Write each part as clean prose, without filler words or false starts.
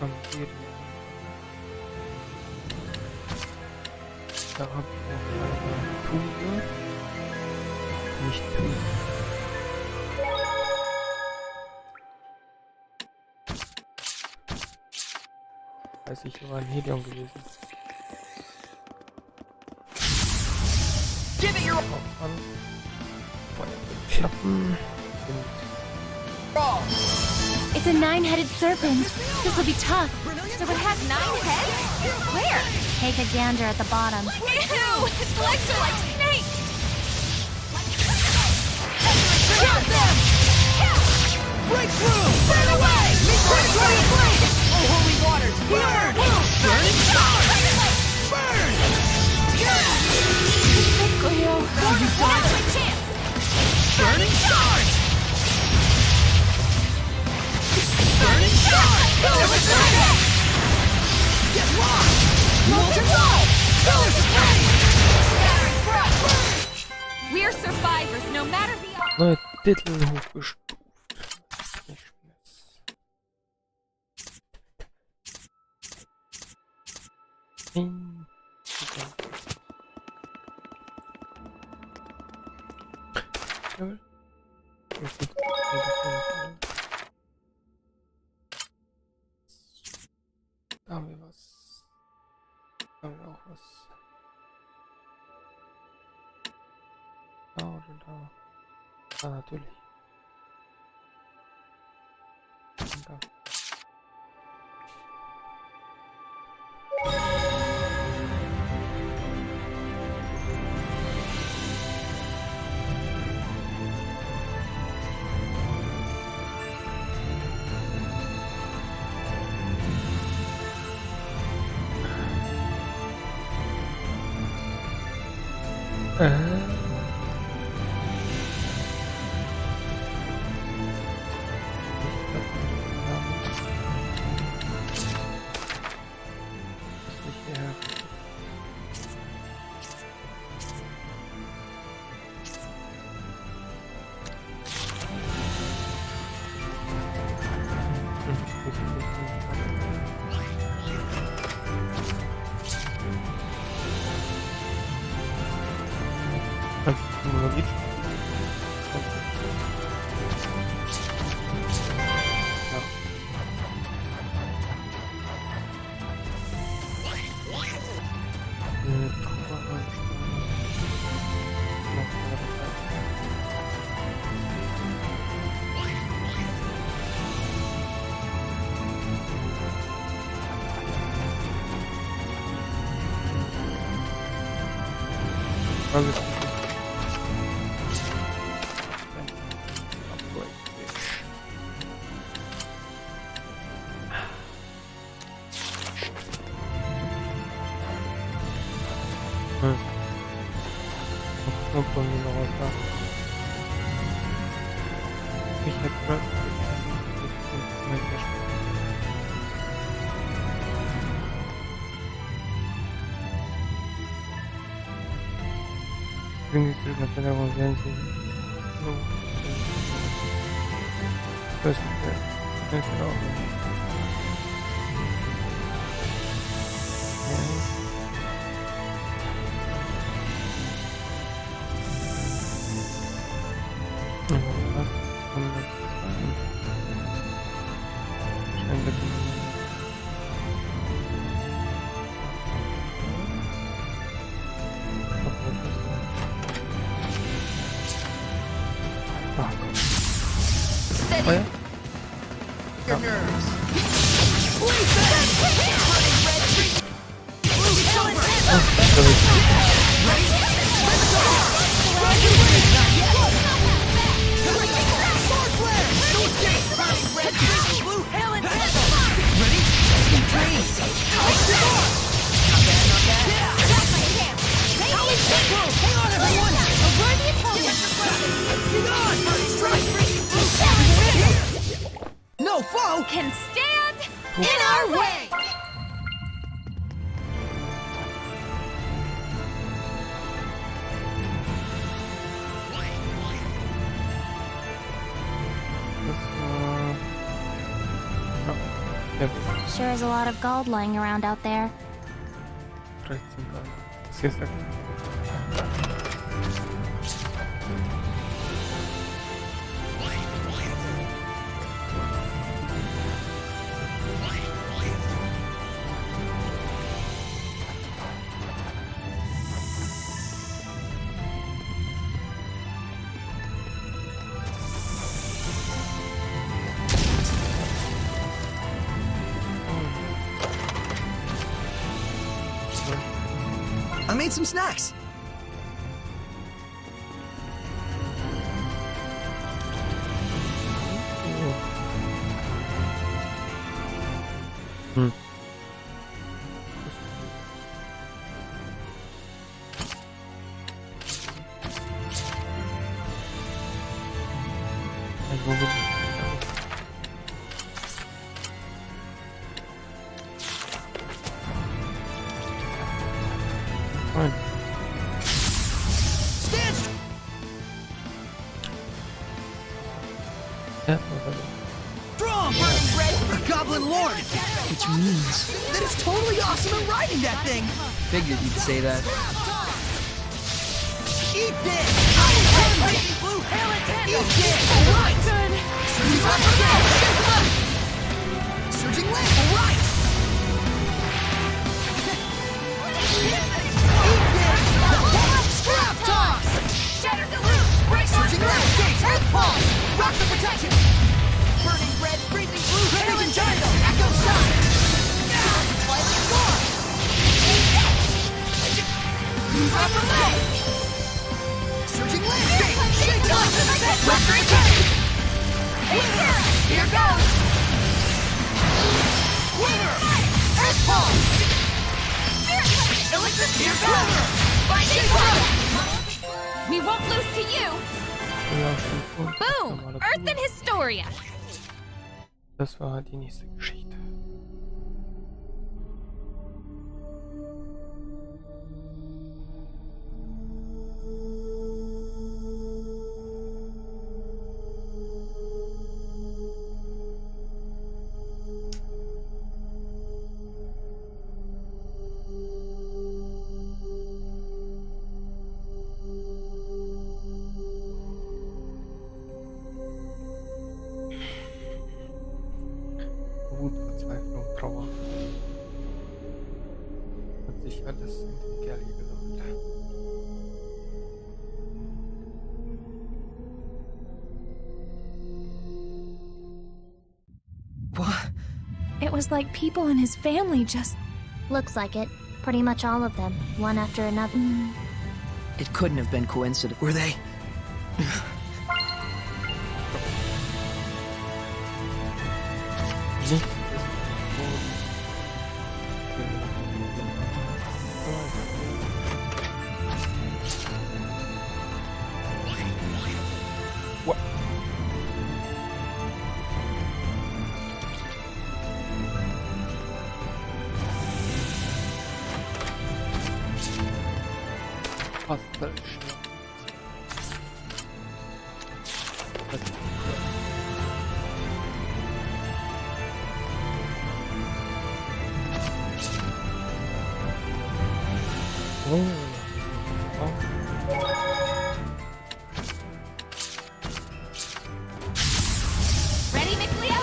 am Gera. Da habe ich noch eine Tube. Nicht Tube. Weiß ich, war ein Helium gewesen. Auch an. Feuerklappen sind. It's a 9-headed serpent. This will be tough. So it has 9 heads? Where? Take a gander at the bottom. Ew! Its legs are like snakes! Kill them! Break through! Burn away! Burn blade! Oh, holy waters! Burn! Burning stars! Burn! Cleo, you got a chance! Burning stars! Burning stars! Get lost! Molten wall! Pillars of flame! Scattering crush! We're survivors, no matter the odds. Neue Titel hochgestuft. Nicht Da haben wir was. Da haben wir auch was. Da oder da. Da natürlich. Und da. Alles gut. Noch von mir noch was da. Ich hätte gerade quindi si tratta confidenza questo è no. Oh ja? Your nerves. No foe Can stand in our way! Sure is a lot of gold lying around out there. 13 Gold. Das hier ist der I made some snacks. Hm. Ein Moment. Fine. Stand Ja, strong, burning red, a goblin lord. Which means that it's totally awesome at riding that thing. Figured you'd say that. Eat this. Blue. Eat this. All right. Surging left again. Shake him up. Surging left. All right. Eat this. Scrap toss. Shatter the loop! Break Surging left. Skates. Earth pulse. Rocks of protection. Burning red. Freezing blue. Raging giant. Echo shot. Slightly score. Proper leg. Surging left. Shake off. Western kick. Here goes! Winner. Earth pulse. Here goes! Binding fire! We won't lose to you! Boom! Earth and Historia! Das war die nächste Geschichte. Wut, Verzweiflung, Trauer. Hat sich alles in den Kerl hier gesammelt. What? It was like people in his family just... Looks like it. Pretty much all of them, one after another. It couldn't have been coincidence. Were they? Nichts ist What? Fast falsch. Ready, McLeo?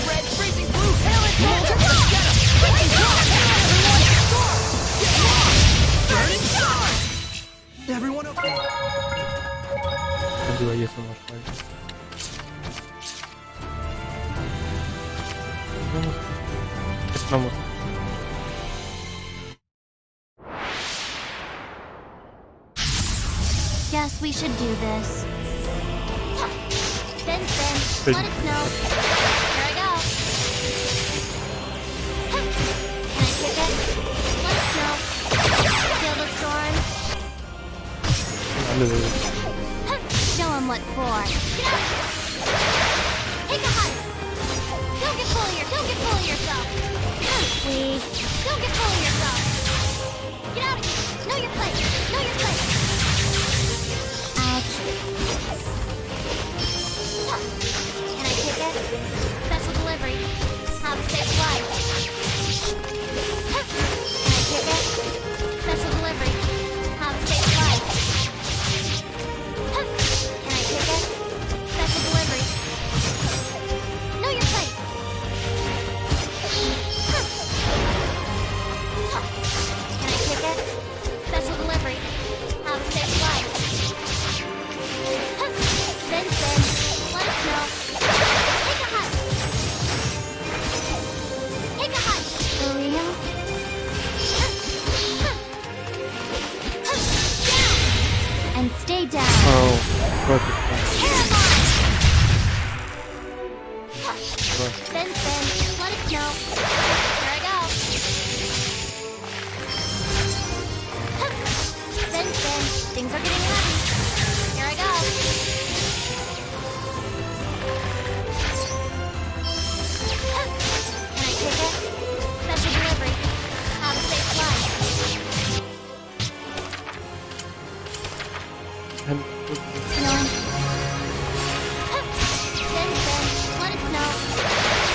Red, freezing blue, hail and get him! Freaking rock! Burning charge! Everyone okay? Kann lieber hier nochmal schreiben. Man muss. Guess we should do this. Spin, spin. Spin. Let it snow. Here I go. Can I kick it? Let it snow. Feel the storm. Show 'em what for. Get out! Take a hike. Don't get full of yourself. Don't get full of yourself. Get out of here. Know your place. Ouch. Perfect. Spin, spin, let it snow. Here I go. Spin, spin, things are getting heavy. Here I go. Can I take it? Special delivery. Have a safe flight. And Healing. Spin, spin, let it snow.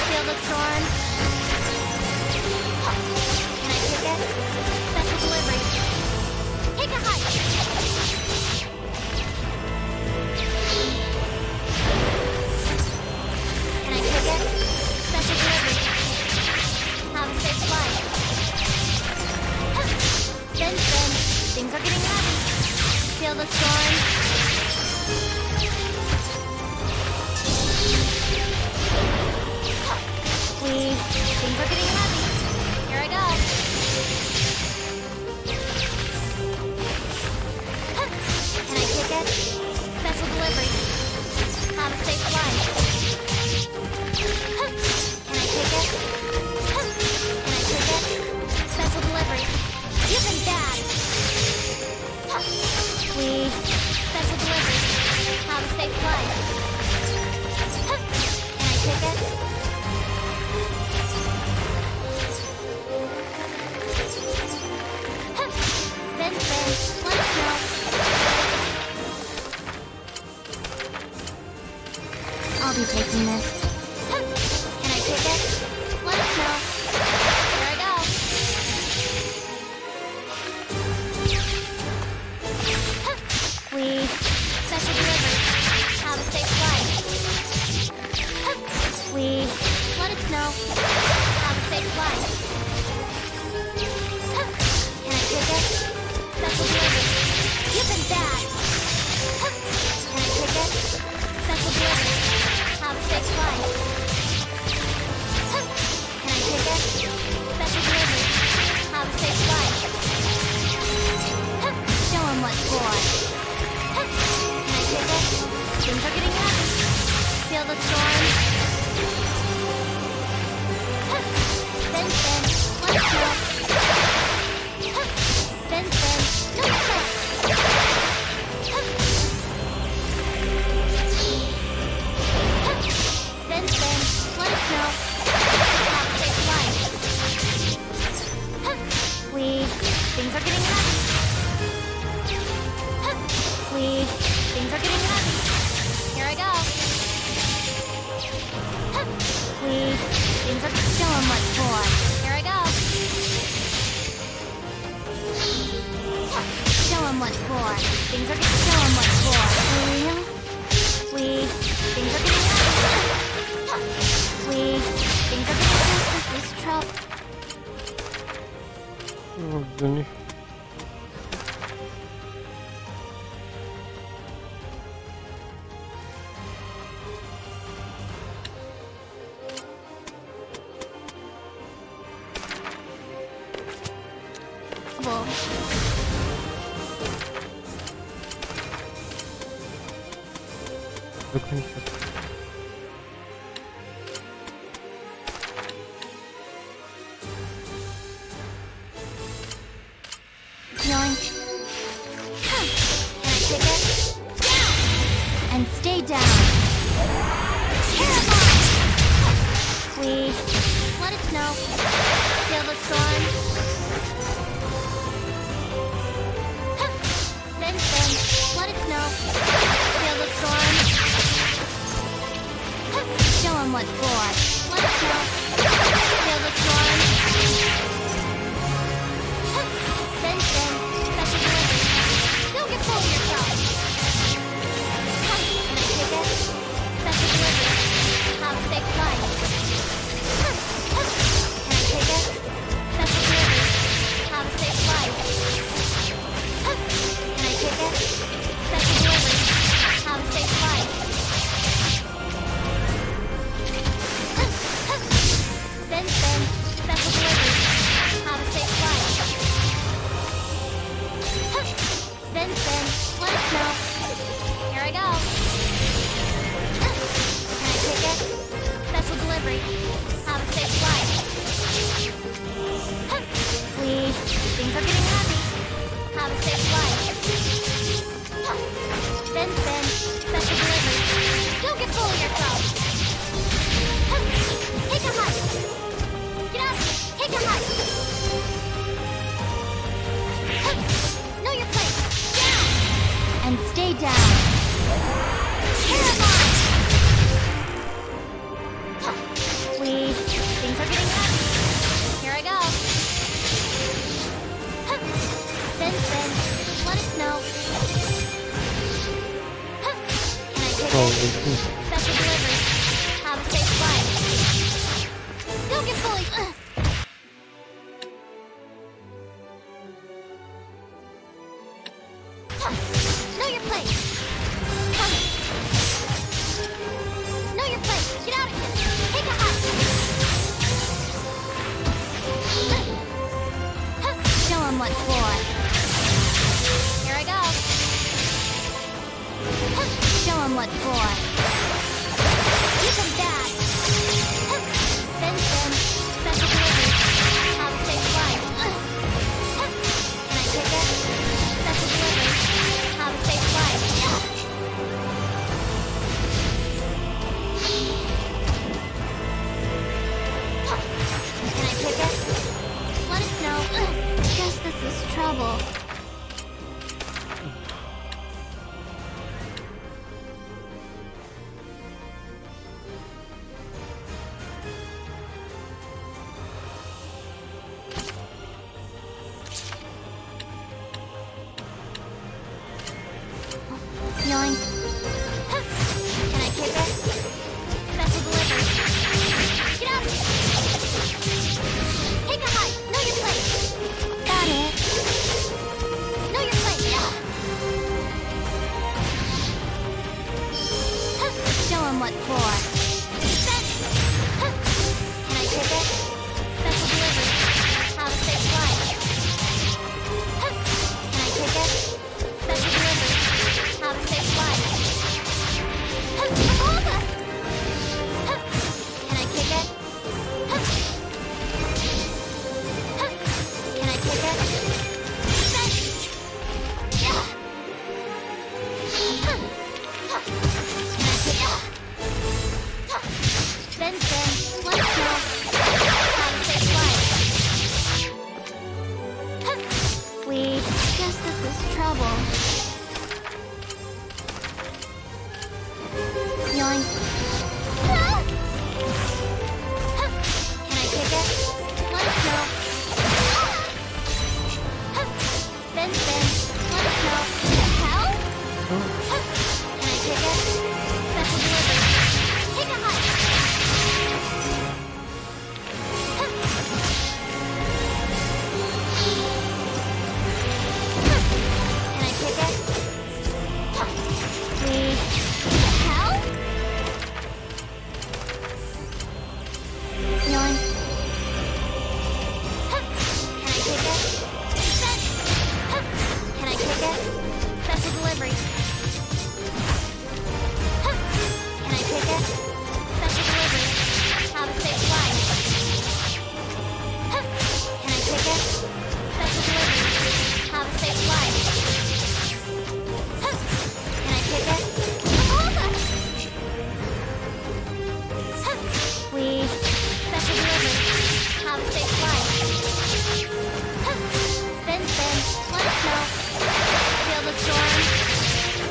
Feel the storm. Can I take it? Special delivery. Take a hike. Can I take it? Special delivery. Have a safe flight. Spin, spin. Things are getting heavy. Feel the storm. Things are getting heavy. Here I go. Can I take it? Special delivery. Have a safe flight. Can I take it? Can I take it? Special delivery. You've been bad. Special delivery. Have a safe flight. Can I take it? Spin, spin, let it snow. I'll be taking this. Can I take it? Let it snow. Here I go. Special delivery. Have a safe flight. Let it snow. Have a safe flight. Can I take it? Special delivery. You've been bad. Can I take it? Special delivery. Have a safe flight. Can I take it? Special delivery. Have a safe flight. Show 'em what for. Can I take it? Things are getting heavy. Feel the storm. Spin, spin, let it snow. Spin, spin, no effect. Spin, spin, let it snow. Have a safe flight. Things are getting heavy. Things are getting heavy. Here I go. Things are show 'em what for. Here I go. Show 'em what for. Things are getting show 'em what for. Things are getting heavy. Things are getting this trouble. Kurde, nie. Do końca. Healing. Can I take it? Down! And stay down. Terrible! Let it snow. Feel the storm. Spin, spin. Let it snow. Feel the storm. Show 'em what for. Let it snow. Feel the storm. Spin, spin. Special delivery. Don't get full of yourself. Can I take it? Special delivery. Have a safe flight. Can I take it? Special delivery. Have a safe flight. Can I take it? Special delivery. Have a safe flight. Spin, spin. Special delivery. Have a safe flight. Spin, spin. Let it snow. Here I Here I go. Can I take it? Special delivery. Have a safe flight. Wait, things are getting heavy. Have a safe flight. Spin, spin. Special delivery. Don't get full of yourself. Take a hike. Get up. Take a hike. Know your place. Down. And stay down. Terrifying. Wait, things are getting heavy. Here I go. Spin, spin. Let it snow. Can I take Oh, it? Special delivery. Have a safe flight. Don't get fully. Know your place. Know your place. Get out of here. Take a hike. Show 'em what for. Here I go. Show 'em what for. You can bad. Spin, spin. Special delivery. Have a safe flight. Can I take it? Special delivery. Have a safe flight. Can I take it? Let it snow. Guess this is trouble. Yoink. Can I kick it? Special delivery. Get out of here. Take a hike. Know your place. Got it. Know your place. Show 'em what for. Set. Can I kick it? Special delivery. Have a safe flight. Can I kick it? Special delivery. Have a safe flight. Can I kick it? Can I kick it? Can I kick it? Spin, spin. Let it snow. Have a safe flight. We guess this is trouble. Yoink. Can I kick it? Let it snow. Spin, spin. Let it snow. Hell? Can I kick it? Special delivery. Take a hike. Can I kick it? Please. Hell? Yoink. Can I kick it? Can I kick it? Special delivery. Can I kick it? Special delivery. Have a safe flight. Can I kick it? Special delivery. Have a safe flight. Can I kick it? We special delivery. Have a safe flight. Spin, spin. Let it snow. Feel the storm.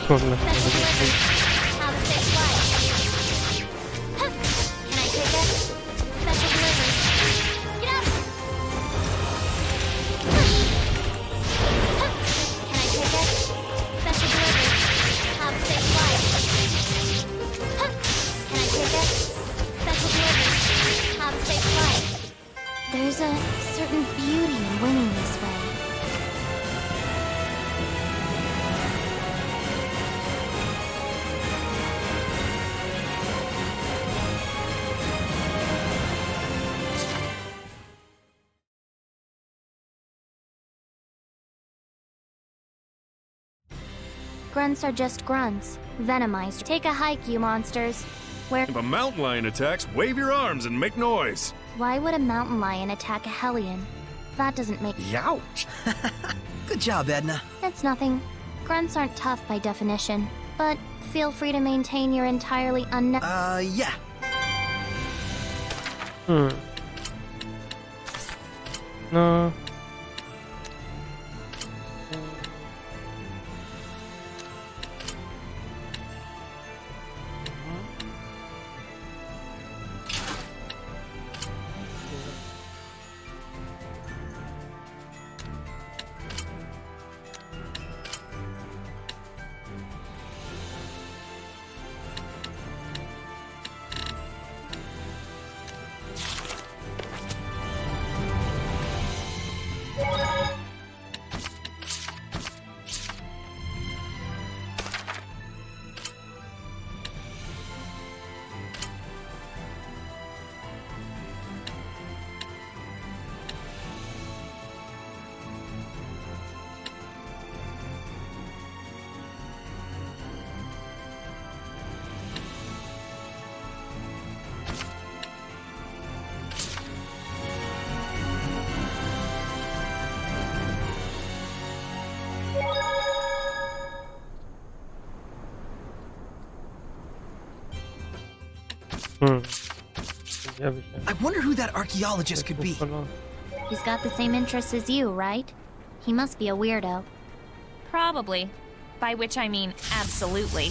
Oh, no. Special delivery. Have a safe flight. Huh. Can I take it? Special delivery. Get up! Huh. Huh. Can I take it? Special delivery. Have a safe flight. Huh. Can I take it? Special delivery. Have a safe flight. There's a certain beauty in winning this way. Grunts are just grunts. Venomized. Take a hike, you monsters. Where? If a mountain lion attacks, wave your arms and make noise. Why would a mountain lion attack a Hellion? That doesn't make. Youch! Good job, Edna. It's nothing. Grunts aren't tough by definition. But feel free to maintain your entirely Yeah. No. I wonder who that archaeologist could be. He's got the same interests as you, right? He must be a weirdo. Probably. By which I mean absolutely.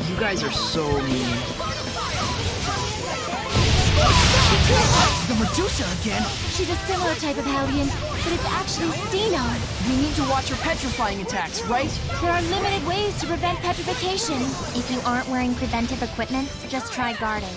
You guys are so mean. The Medusa again? She's a similar type of Hellion, but it's actually Steno. We need to watch her petrifying attacks, right? There are limited ways to prevent petrification. If you aren't wearing preventive equipment, just try guarding.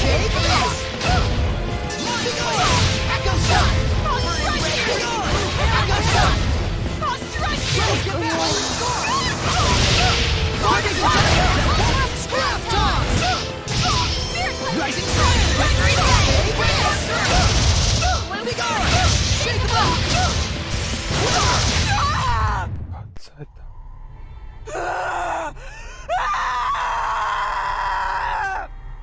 Take this! Echo shot! Echo shot! Scrap toss! Rising sun! Big arm! Shake them up! Gott sei Dank.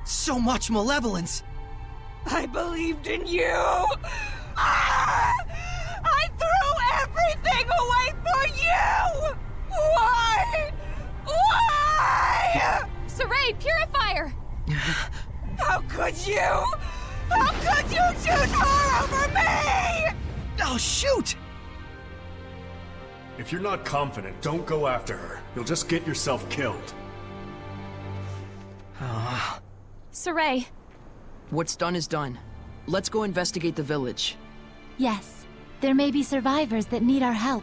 So much malevolence! I believed in you! I threw everything away for you! Why? Why? Saray, Purifier! How could you? How could you choose her over me? Oh, shoot! If you're not confident, don't go after her. You'll just get yourself killed. Saray, What's done is done. Let's go investigate the village. yes. There may be survivors that need our help.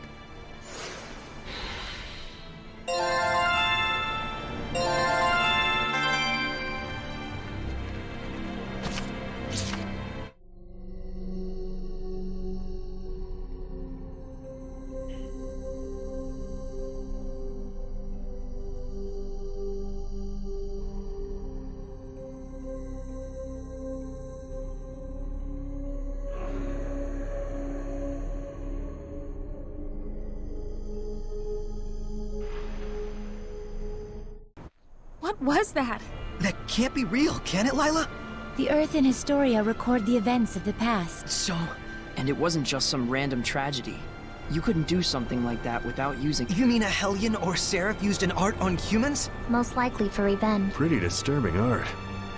What was that? That can't be real, can it, Lila? The Earth and Historia record the events of the past. So, And it wasn't just some random tragedy. You couldn't do something like that without using... you mean a Hellion or Seraph used an art on humans? Most likely for revenge. Pretty disturbing art.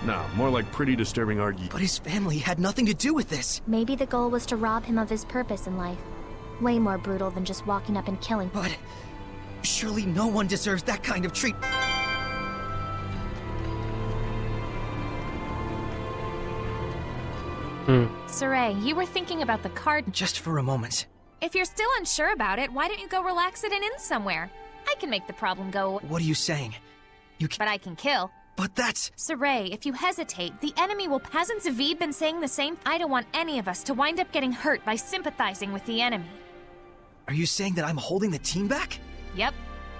Nah, more like pretty disturbing art. But his family had nothing to do with this. Maybe the goal was to rob him of his purpose in life. Way more brutal than just walking up and killing. But surely no one deserves that kind of treat. Saray, you were thinking about the card. Just for a moment. If you're still unsure about it, why don't you go relax it and in somewhere? I can make the problem go away, What are you saying? You but I can kill. But that's... Saray, if you hesitate, the enemy will... Hasn't Zavid been saying the same? I don't want any of us to wind up getting hurt by sympathizing with the enemy. Are you saying that I'm holding the team back? Yep.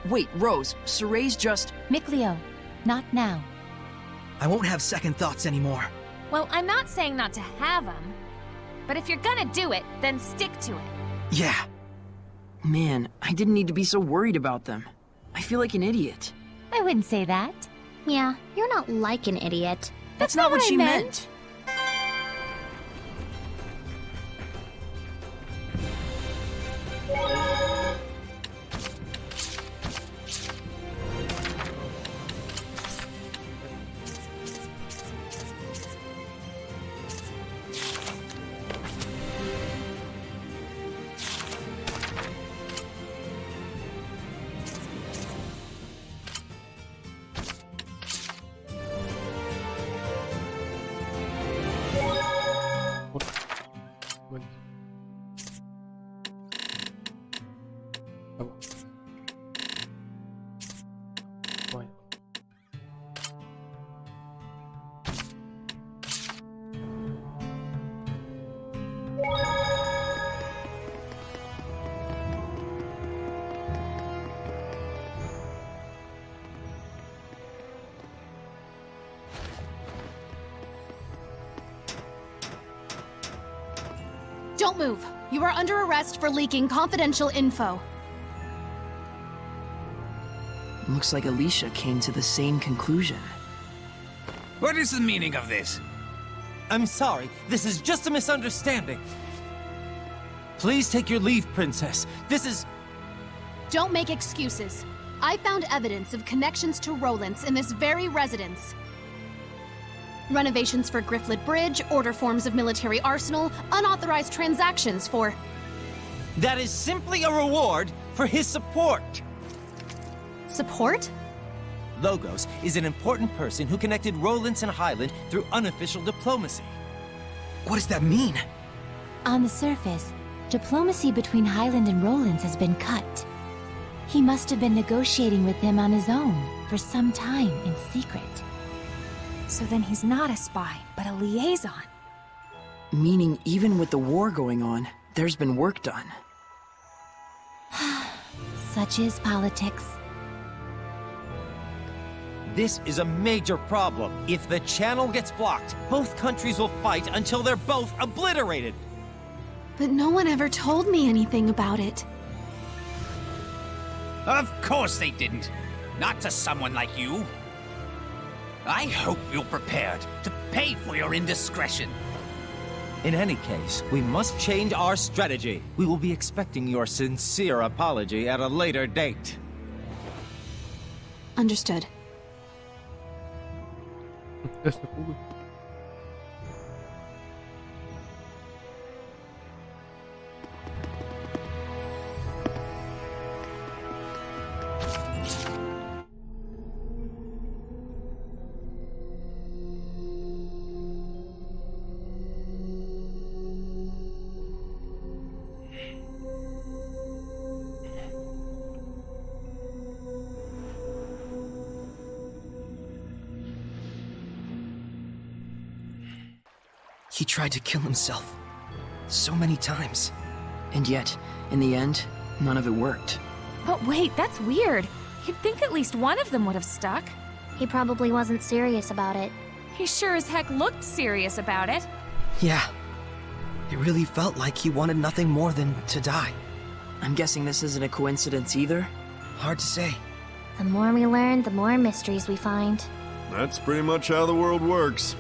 Wait, Rose, Saray's just... Mikleo, not now. I won't have second thoughts anymore. Well, I'm not saying not to have them, but if you're gonna do it, then stick to it. Yeah. Man, I didn't need to be so worried about them. I feel like an idiot. I wouldn't say that. Yeah, you're not like an idiot. That's not what she meant. Moment. Aber. Nein. Don't move. You are under arrest for leaking confidential info. Looks like Alicia came to the same conclusion. What is the meaning of this? I'm sorry, this is just a misunderstanding. Please take your leave, Princess. This is... Don't make excuses. I found evidence of connections to Rowlands in this very residence. Renovations for Grifflet Bridge, order forms of military arsenal, unauthorized transactions for... That is simply a reward for his support. Support? Logos is an important person who connected Rowlands and Highland through unofficial diplomacy. What does that mean? On the surface, diplomacy between Highland and Rowlands has been cut. He must have been negotiating with them on his own for some time in secret. So then he's not a spy, but a liaison. Meaning even with the war going on, there's been work done. Such is politics. This is a major problem. If the channel gets blocked, both countries will fight until they're both obliterated. But no one ever told me anything about it. Of course they didn't. Not to someone like you. I hope you're prepared to pay for your indiscretion. In any case, we must change our strategy. We will be expecting your sincere apology at a later date. Understood. Beste Kugel. He tried to kill himself. So many times. And yet, in the end, none of it worked. But wait, that's weird. You'd think at least one of them would have stuck. He probably wasn't serious about it. He sure as heck looked serious about it. Yeah. It really felt like he wanted nothing more than to die. I'm guessing this isn't a coincidence either. Hard to say. The more we learn, the more mysteries we find. That's pretty much how the world works.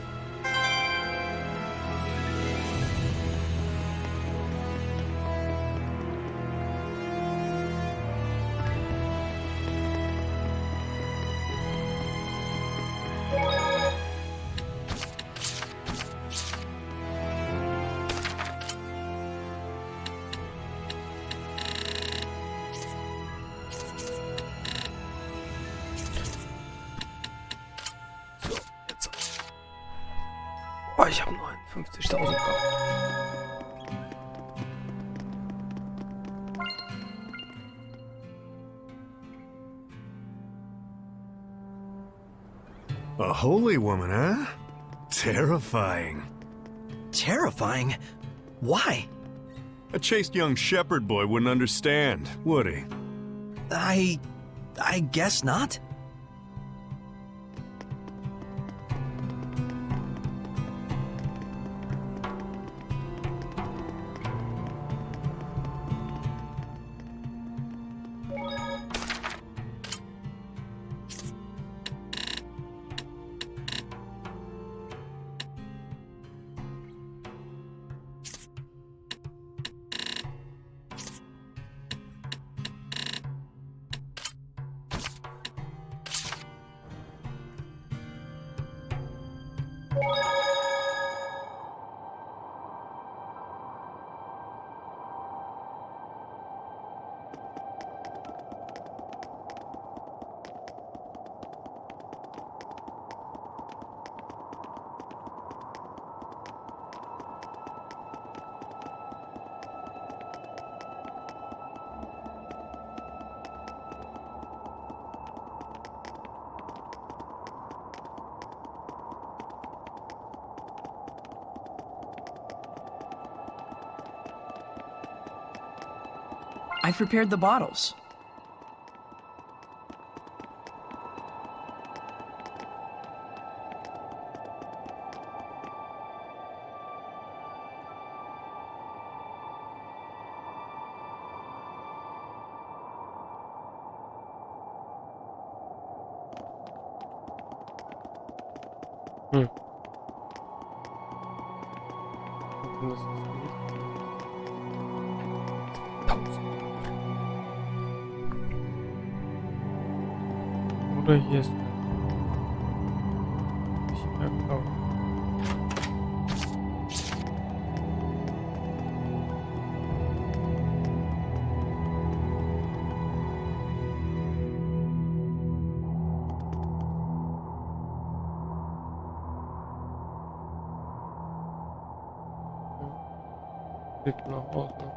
Oh, ich habe nur 51.000 gehabt. A holy woman, huh? Terrifying. Terrifying? Why? A chaste young shepherd boy wouldn't understand, would he? I guess not. I've prepared the bottles. Das ist nicht. 1000. Oder hier ist der. Ich merke auch. Sieht noch aus, ne?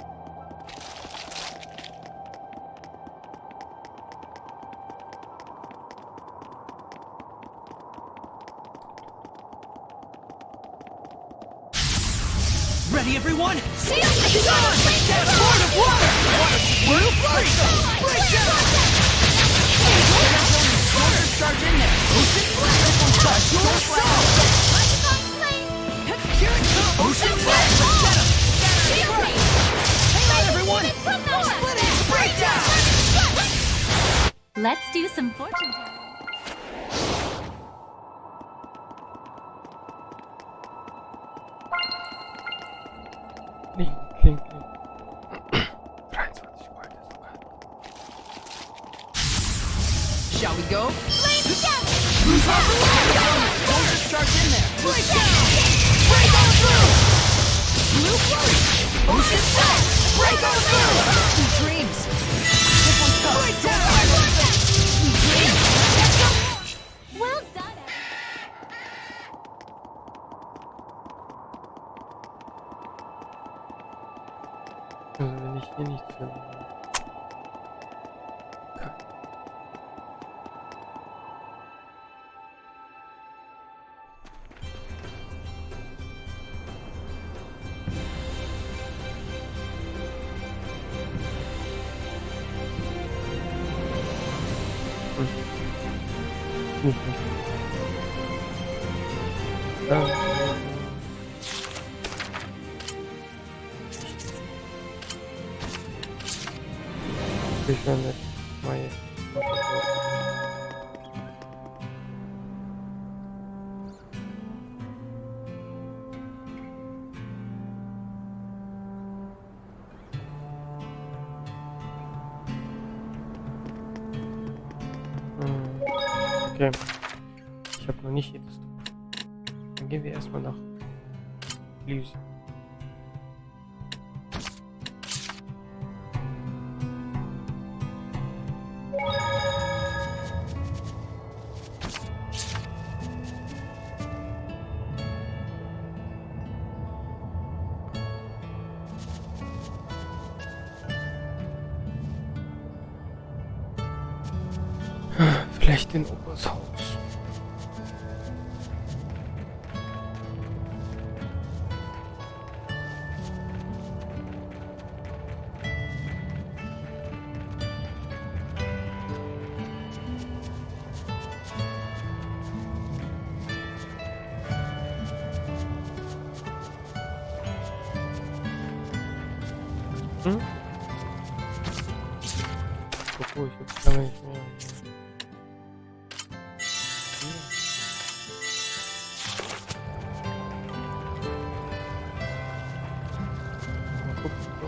Ready, everyone? Shield! Lord of Water! Blue Flurry! Breakdown! Start in there! Ocean Blast! Special Assault! Here it comes! Ocean Blast! Get him! Shield me! Hang on, everyone! Split it! Breakdown! Let's do some fortune telling. Link. 23 Gold ist sogar. Shall we go? Flame Step! Who's off the line? Soldier starts in there! Breakdown! Break on through! Blue Flurry! Ocean Blast! Break on through! Sweet dreams! This one's tough! Breakdown! Sweet dreams! Well done, Also wenn ich hier nichts finde. Ich will nicht neue. Okay. Ich habe noch nicht jedes drauf. Dann gehen wir erstmal nach Lyse. Vielleicht in Opas Haus. Obwohl, ich jetzt lange nicht mehr. Mal gucken, so.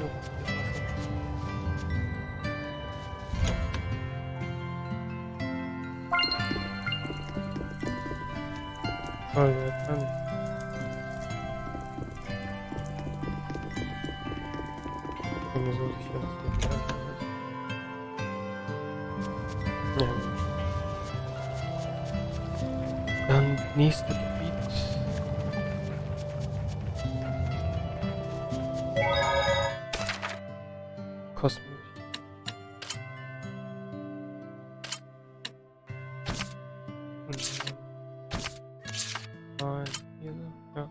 Oh, ja, kann. Ich bin mir so sicher, dass das nicht einfach ist. Ja. Dann nächste Gebiet. Kosmos. Hier so, ja.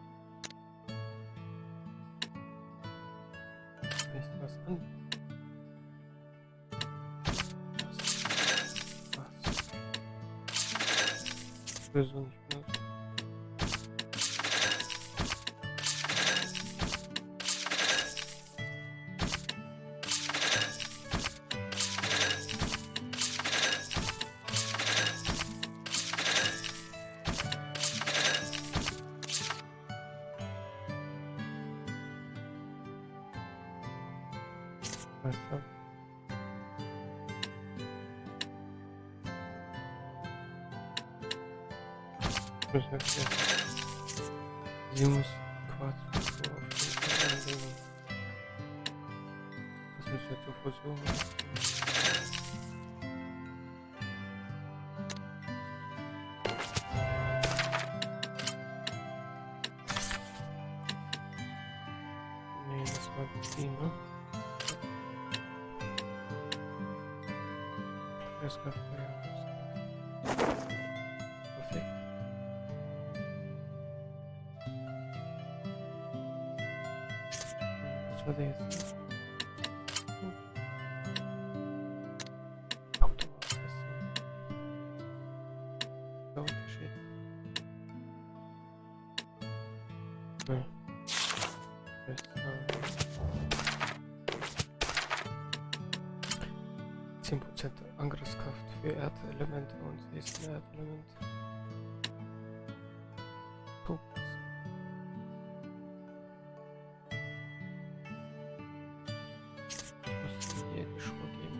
Vielleicht was an. Ich will so nicht mehr. Weißt du? Müssen wir wieder. Sie muss Quarz auf jeden Fall anlegen. Das müssen wir zur Fusion machen. Nee, das war die, ne? Das war Feuer. Perfekt. Was war der jetzt? Automat. Der Unterschied. Ja. 10% Angriffskraft für Erdelemente und sie ist ein Erdelement. Fokus. Ich muss mir die Schuhe geben.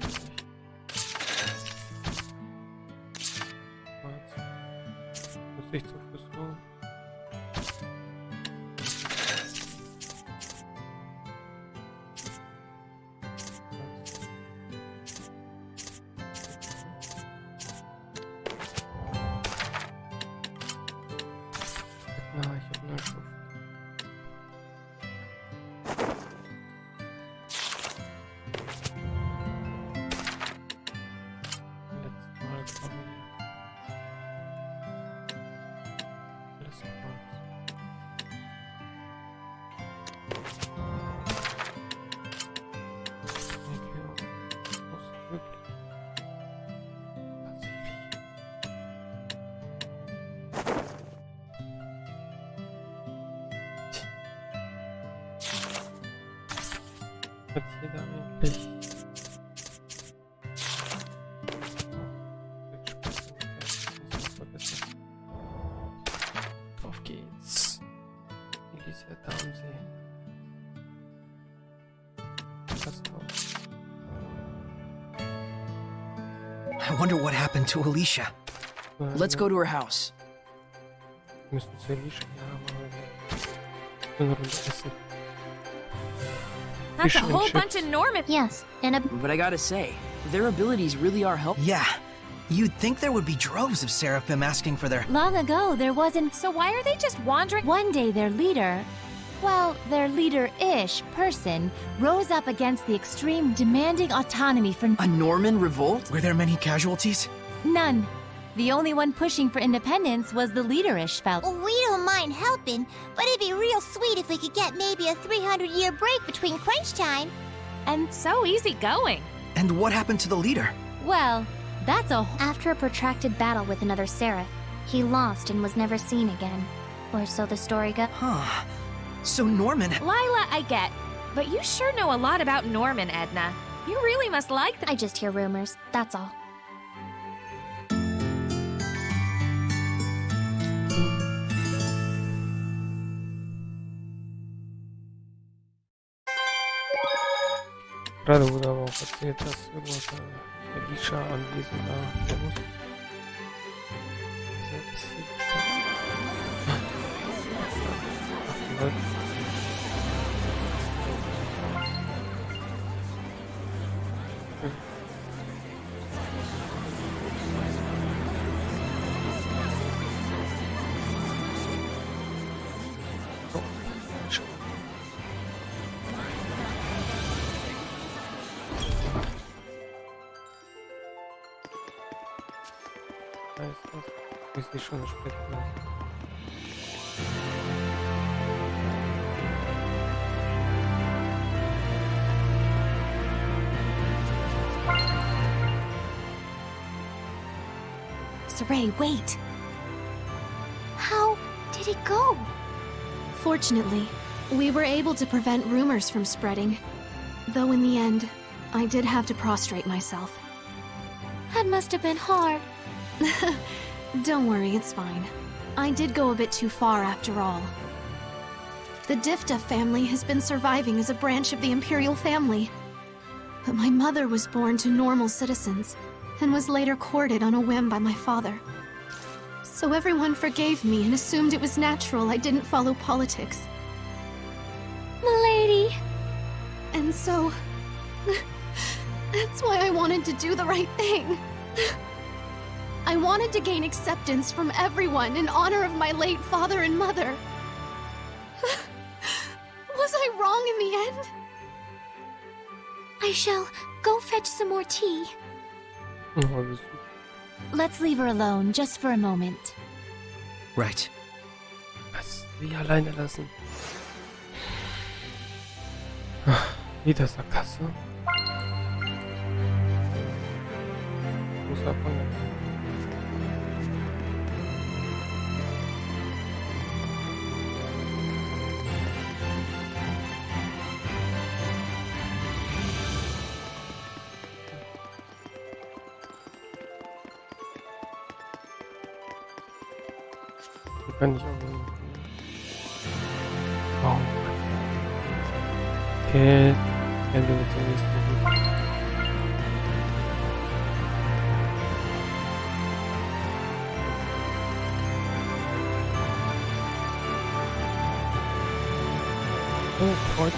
Muss ich zu Fuß holen? Na, ich hab eine Schuhe. Letztes Mal kommen wir. Alles Kreuz. Muss wirklich. Tatsächlich. Hat jeder eigentlich. Auf geht's. Elisa Damsee. Das toll. I wonder what happened to Alicia. Let's go to her house. Wir müssen zu Elisha. Ja, aber eine Runde essen. That's a Fish and whole chips. bunch of Norman. Yes, and a But I gotta say, their abilities really are helpful. Yeah. You'd think there would be droves of Seraphim asking for their... Long ago, there wasn't. So why are they just wandering? One day, their leader, well, their leader-ish person, rose up against the extreme, demanding autonomy for A Norman revolt? Were there many casualties? none. The only one pushing for independence was the leader-ish fella. we don't mind helping, but it'd be real sweet if we could get maybe a 300-year break between crunch time. And so easygoing. And what happened to the leader? Well, that's a After a protracted battle with another Seraph, he lost and was never seen again. Or so the story goes. Huh. So Norman... Lila, I get. But you sure know a lot about Norman, Edna. You really must like them. I just hear rumors, that's all. Gerade wurde aber auch erzählt, dass irgendwas Elisha anwesend war. Der muss. Ist nicht schon spät. Saray, wait. How did it go? Fortunately, we were able to prevent rumors from spreading. Though in the end, I did have to prostrate myself. That must have been hard. Don't worry, it's fine. I did go a bit too far after all. The Difta family has been surviving as a branch of the Imperial family. But my mother was born to normal citizens, and was later courted on a whim by my father. So everyone forgave me and assumed it was natural I didn't follow politics. Milady. And so... that's why I wanted to do the right thing. I wanted to gain acceptance from everyone in honor of my late father and mother. Was I wrong in the end? I shall go fetch some more tea. Let's leave her alone, just for a moment. Right. Was? Wie alleine lassen? Wieder Sackgasse. Muss abfangen. Hier kann ich auch nicht. Wow. Okay. Gehen wir zum nächsten Mal. Oh, Kreuz.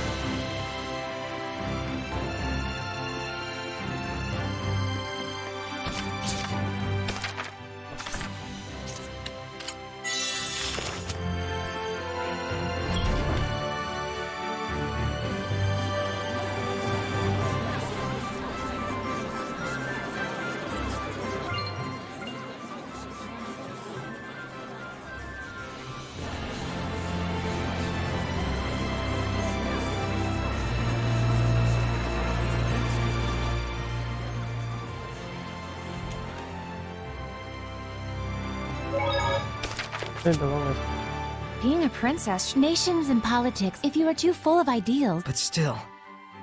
Being a princess, nations and politics, if you are too full of ideals. But still,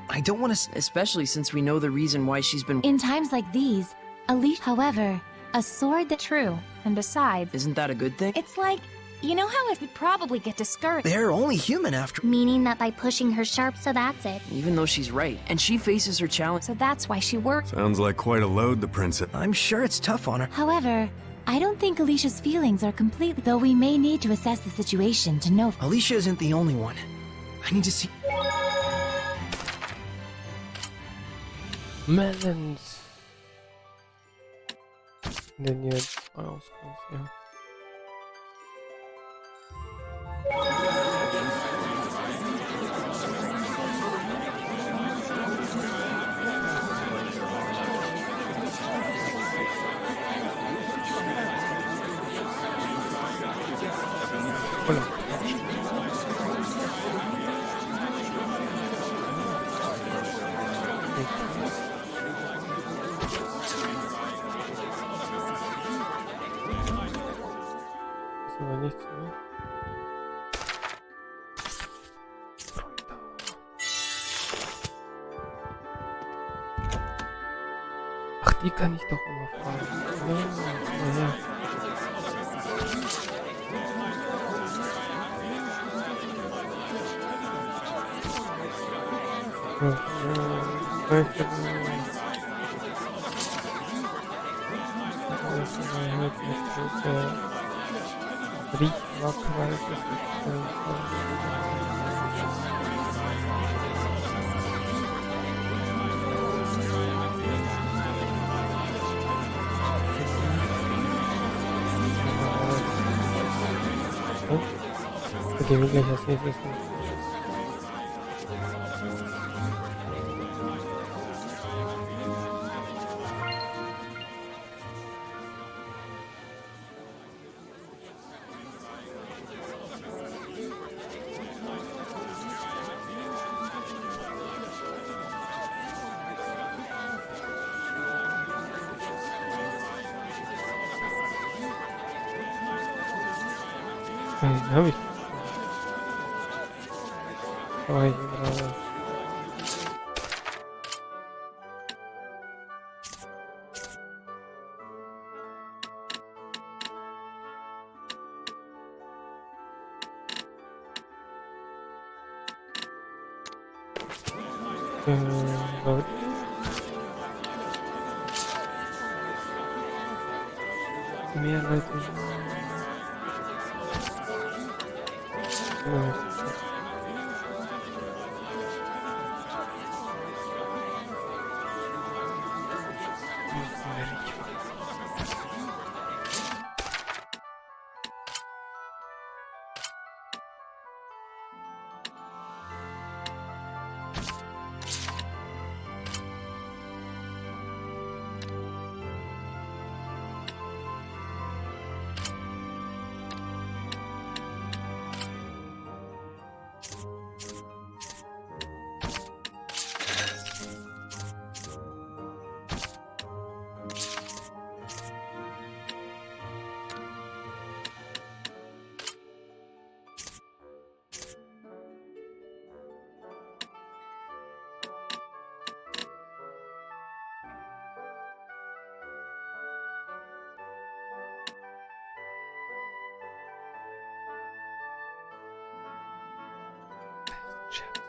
I don't want to. Especially since we know the reason why she's been. In times like these, however, a sword that true, and besides, Isn't that a good thing? it's like, you know how it would probably get discouraged. They're only human after. Meaning that by pushing her sharp, so that's it. Even though she's right, and she faces her challenge. So that's why she works. Sounds like quite a load the princess. I'm sure it's tough on her. However, I don't think Alicia's feelings are complete, though we may need to assess the situation to know. Alicia isn't the only one. I need to see. Melons. Denn jetzt Auskunft, ja. Hola. Ist aber nichts, ne? Ach, die kann ich doch immer fragen. Ja, ja. Okay, wir gleich als nächstes. Den habe ich. Aber hier gerade. Leute. Mehr Leute. Scherz.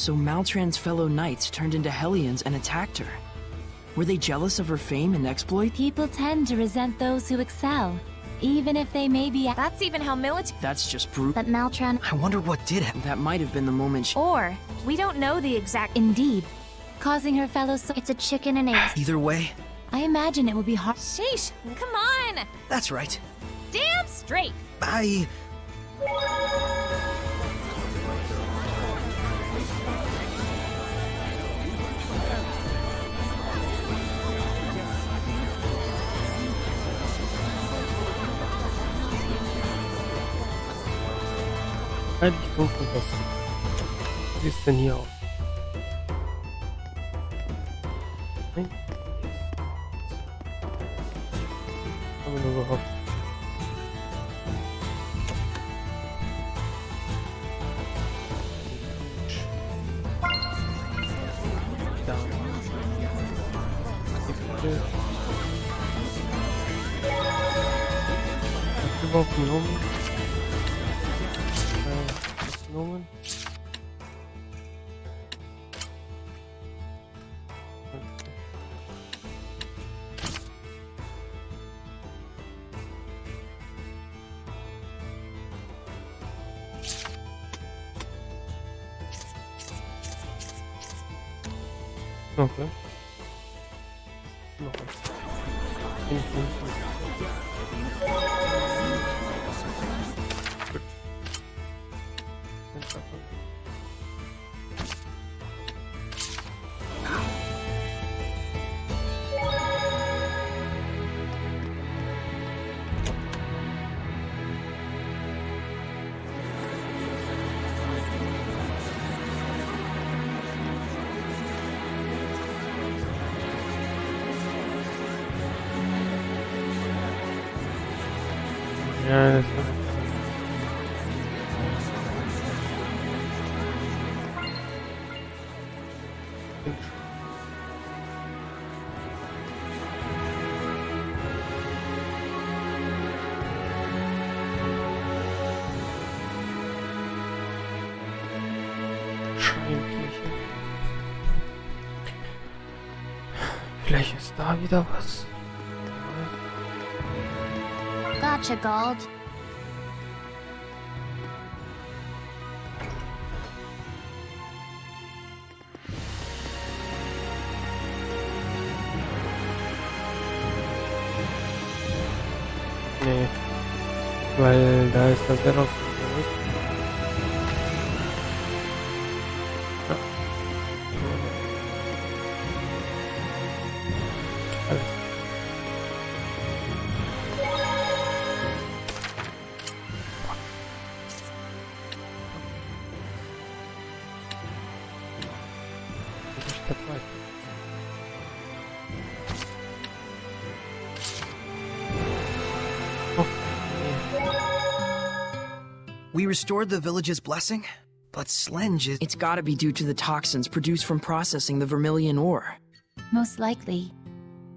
So Maltran's fellow knights turned into Hellions and attacked her. Were they jealous of her fame and exploit? People tend to resent those who excel, even if they may be. That's even how military. That's just brute. But Maltran. I wonder what did happen. That might have been the moment she... Or we don't know the exact. Indeed, causing her fellow It's a chicken and egg. Either way, I imagine it will be hard. Sheesh! Come on! that's right. Damn straight! I... Eigentlich dunkel was. Wie sieht's denn hier aus? Nein? Haben wir nur gehofft. Da. Was überhaupt genommen? Genommen. Okay. Noch was. Gut. Ja, das war... Scheinkirche. Vielleicht ist da wieder was. Gotcha, Gald. Nee. Weil da ist das Wetter. Ja. Alles. We restored the village's blessing, but Slenge is... It's gotta be due to the toxins produced from processing the vermilion ore. Most likely.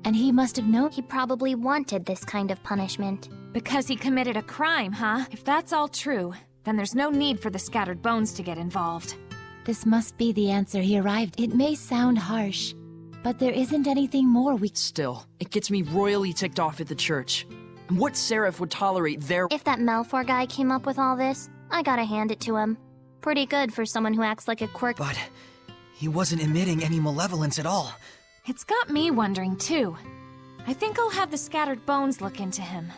And he must have known. He probably wanted this kind of punishment. Because he committed a crime, huh? If that's all true, then there's no need for the scattered bones to get involved. This must be the answer he arrived. It may sound harsh, but there isn't anything more we... Still, it gets me royally ticked off at the church. And what seraph would tolerate their... If that Malfour guy came up with all this, I gotta hand it to him. Pretty good for someone who acts like a quirk. But he wasn't emitting any malevolence at all. It's got me wondering, too. I think I'll have the scattered bones look into him.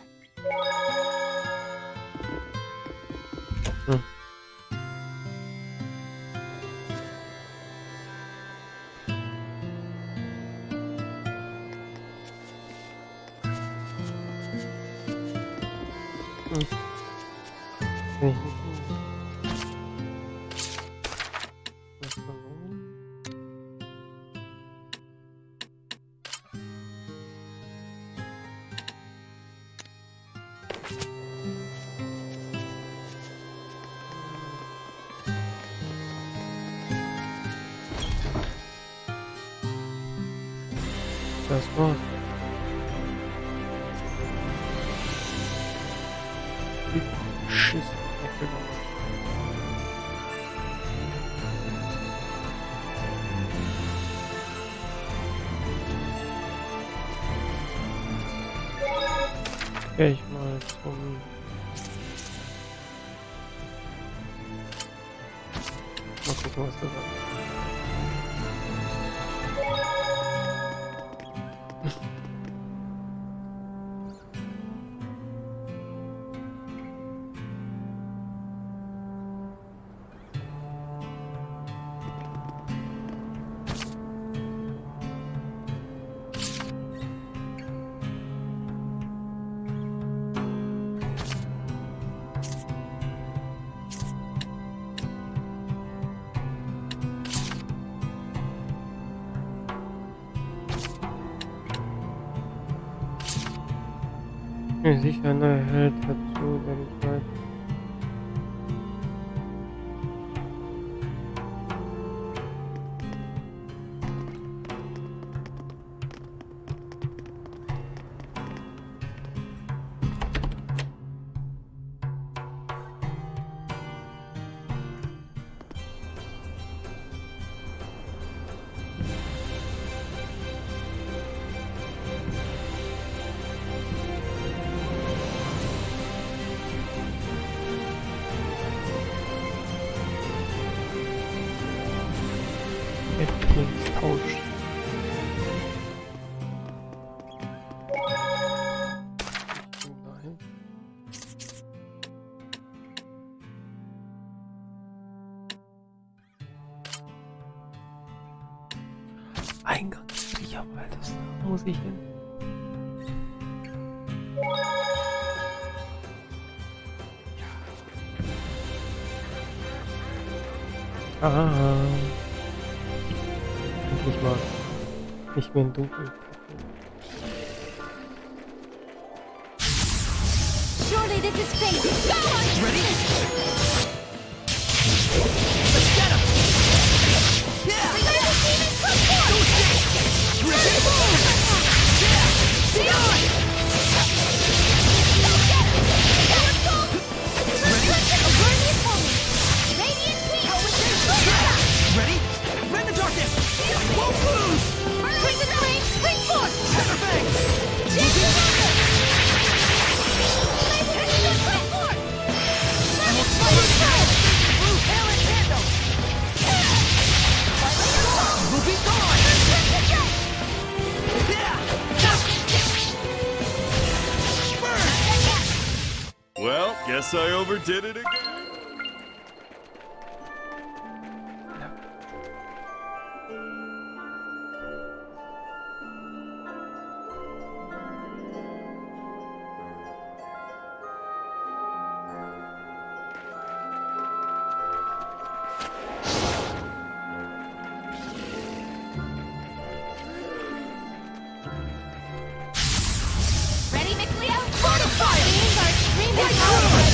das war's. Schiss. Geh ich mal zum... Mal gucken, was da war. Sicher, ein neuer Held dazu, der mich bleibt. Tausch. Eingangssicherheit, das muss ich hin. Ah. Endlich mal. Nicht mehr im Dunkeln. Surely this is fate. Go on! Ready? Let's get him! Yeah! We gotta see this come forth! Ready? Yeah! See on! Go get him! Ready? Burn it for me! Radiant Queen! Ready? Rend the darkness! Won't lose! Crimson Flame, spring forth! Center bang! Spring forth! And we'll slow it down! Blue hail and tandem! We'll be gone! Yeah! Burn! Well, guess I overdid it again. Ready, McLeo? Fortify! Beings are extremely Wait, powerful.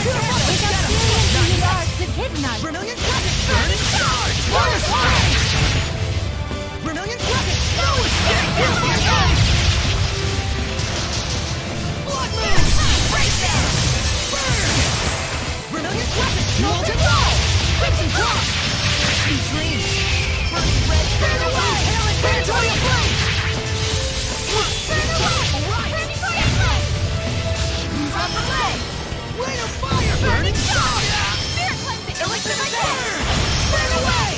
Without Experience the arts with hidden arts. Vermilion Crescent! Burn and charge! Water slide! Vermilion Crescent! No escape! Blood moon! Break down! Burn! Vermilion Crescent! Molten wall! Crimson cross! Sweet dreams! Burning red! Burn away! Predatory flame! Burn away! Alright! Burning flame! Drop away! Rain of fire! Burning shock! Spirit cleansing! Elixir of burn! Burn away!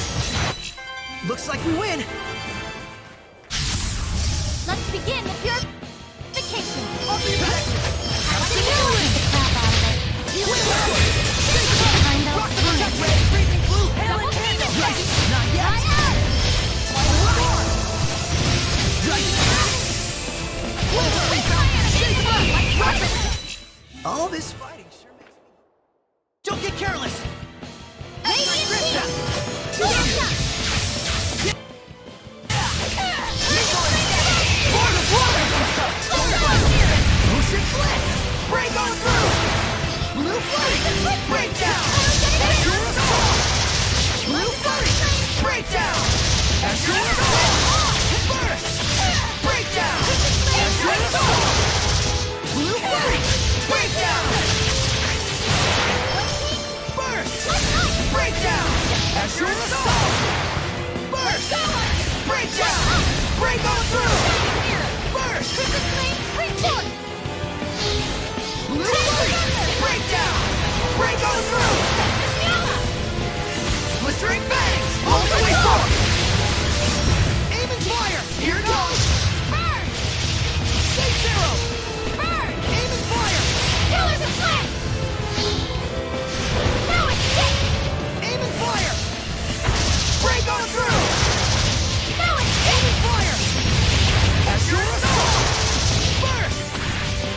Looks like we win! Let's begin the purification. Offer your protection! Let's do it! The crap out of it. Behind those Rock the signs. protect red! Breathing blue! Hail Double and tandem! team. Rising! Not yet! Right up! Alright! Rising! Wolverine fountain! Shake them up! Rocket! All this fighting sure makes me... Don't get careless! Radiant Crimson! Queen! Lord of Water! Ocean Blitz! Break on through! Blue Flame! Break down! Azure Assault! Blue Flame! Break down! Azure Assault! Burst!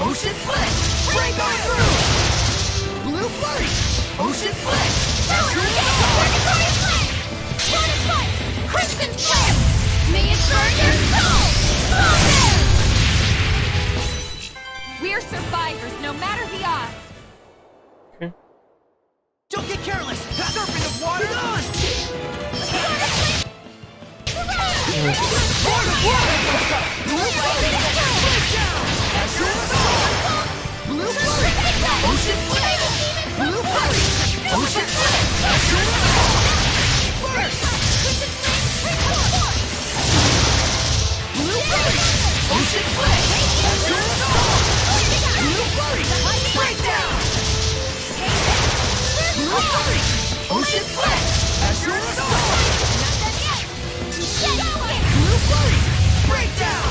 Ocean Blitz! Break on through! Blue Flurry! Ocean Blitz! Purgatory Flame! Water Fight! Crimson Flame! May it burn your soul! Fire! We're survivors, no matter the odds. Okay. Don't get careless! Serpent of Water! Be gone! Water! Blue Flurry! Break down! Azure Assault! Blue Flurry! Ocean Blitz! Blue Flurry! Ocean Blitz! Azure Assault! Burst! Blue Flurry! Ocean Blitz! Azure Assault! Blue Flurry! Breakdown! Blue Flurry! Ocean Blitz! Azure Assault! Blue Flurry! Breakdown!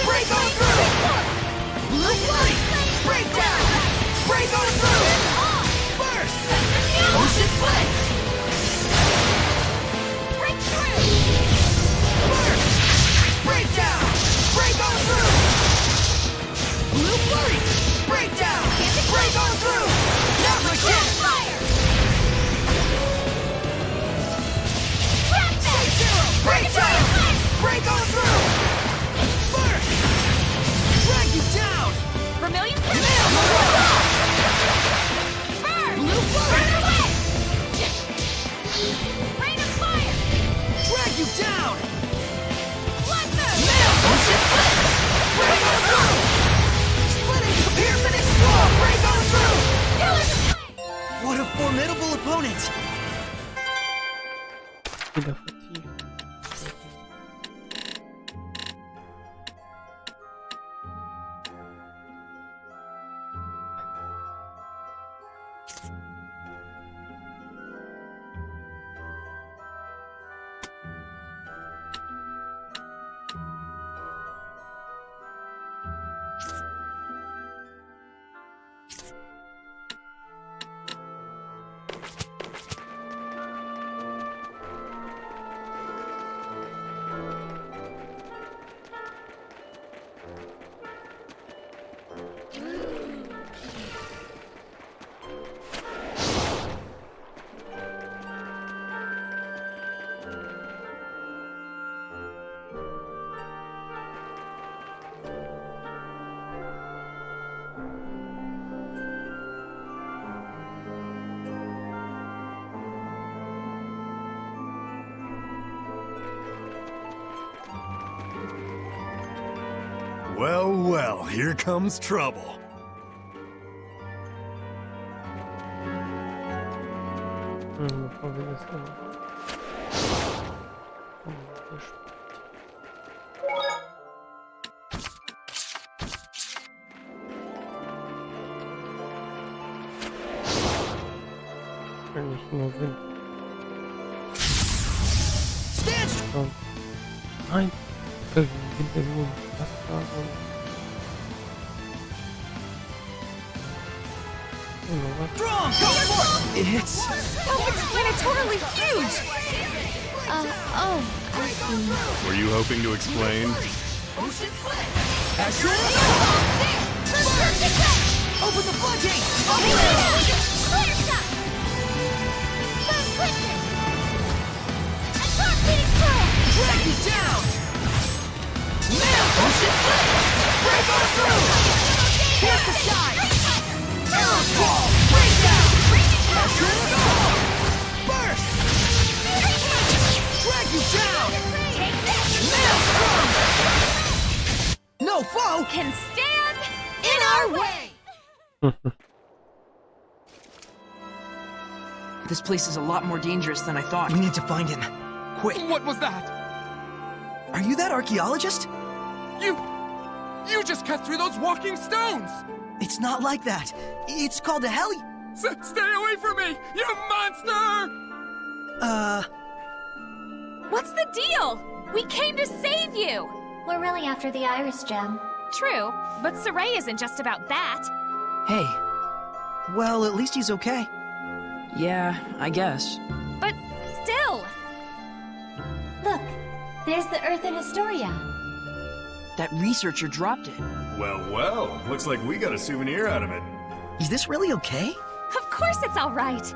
Break on through! Blue Flurry! Breakdown! Break on through! Burst! Ocean Blitz! Break through! Burst! Breakdown! Break on through! Blue Flurry! Breakdown! Break on through! Not like this! Say zero! Breakdown! Break on through! Burst! Drag you down! Vermilion Nail! Burn! Blue Flurry! Rain of fire! Drag you down! Bloodthirst! Nail! Ocean Blitz! Break on through! Splitting! Pierce and explore! Break on through! Pillars of flame! What a formidable opponent! Wieder vertieft. Well, well, here comes trouble. Bevor wir das kann nicht nur Wind. Und nein, Winterlohn, Wasser und Strong! Go for it! It's... Self-explanatorily huge! Oh, I see. Were you hoping to explain? Ocean Blitz! Azure Open the floodgates! Drag you down! Nail! Ocean Blitz! Break on through! Pierce the sky! Arrow Ball! Break down! Azure Assault! Burst! Drag you down! Nail strong! No foe Can stand in our way! This place is a lot more dangerous than I thought. We need to find him. Quick. What was that? Are you that archaeologist? You just cut through those walking stones! It's not like that. It's called a heli... Stay away from me, you monster! What's the deal? We came to save you! We're really after the Iris Gem. True, but Saray isn't just about that. Hey. Well, at least he's okay. Yeah, I guess. But still! Look, there's the Earth in Historia. That researcher dropped it. Well, looks like we got a souvenir out of it. Is this really okay? Of course it's all right.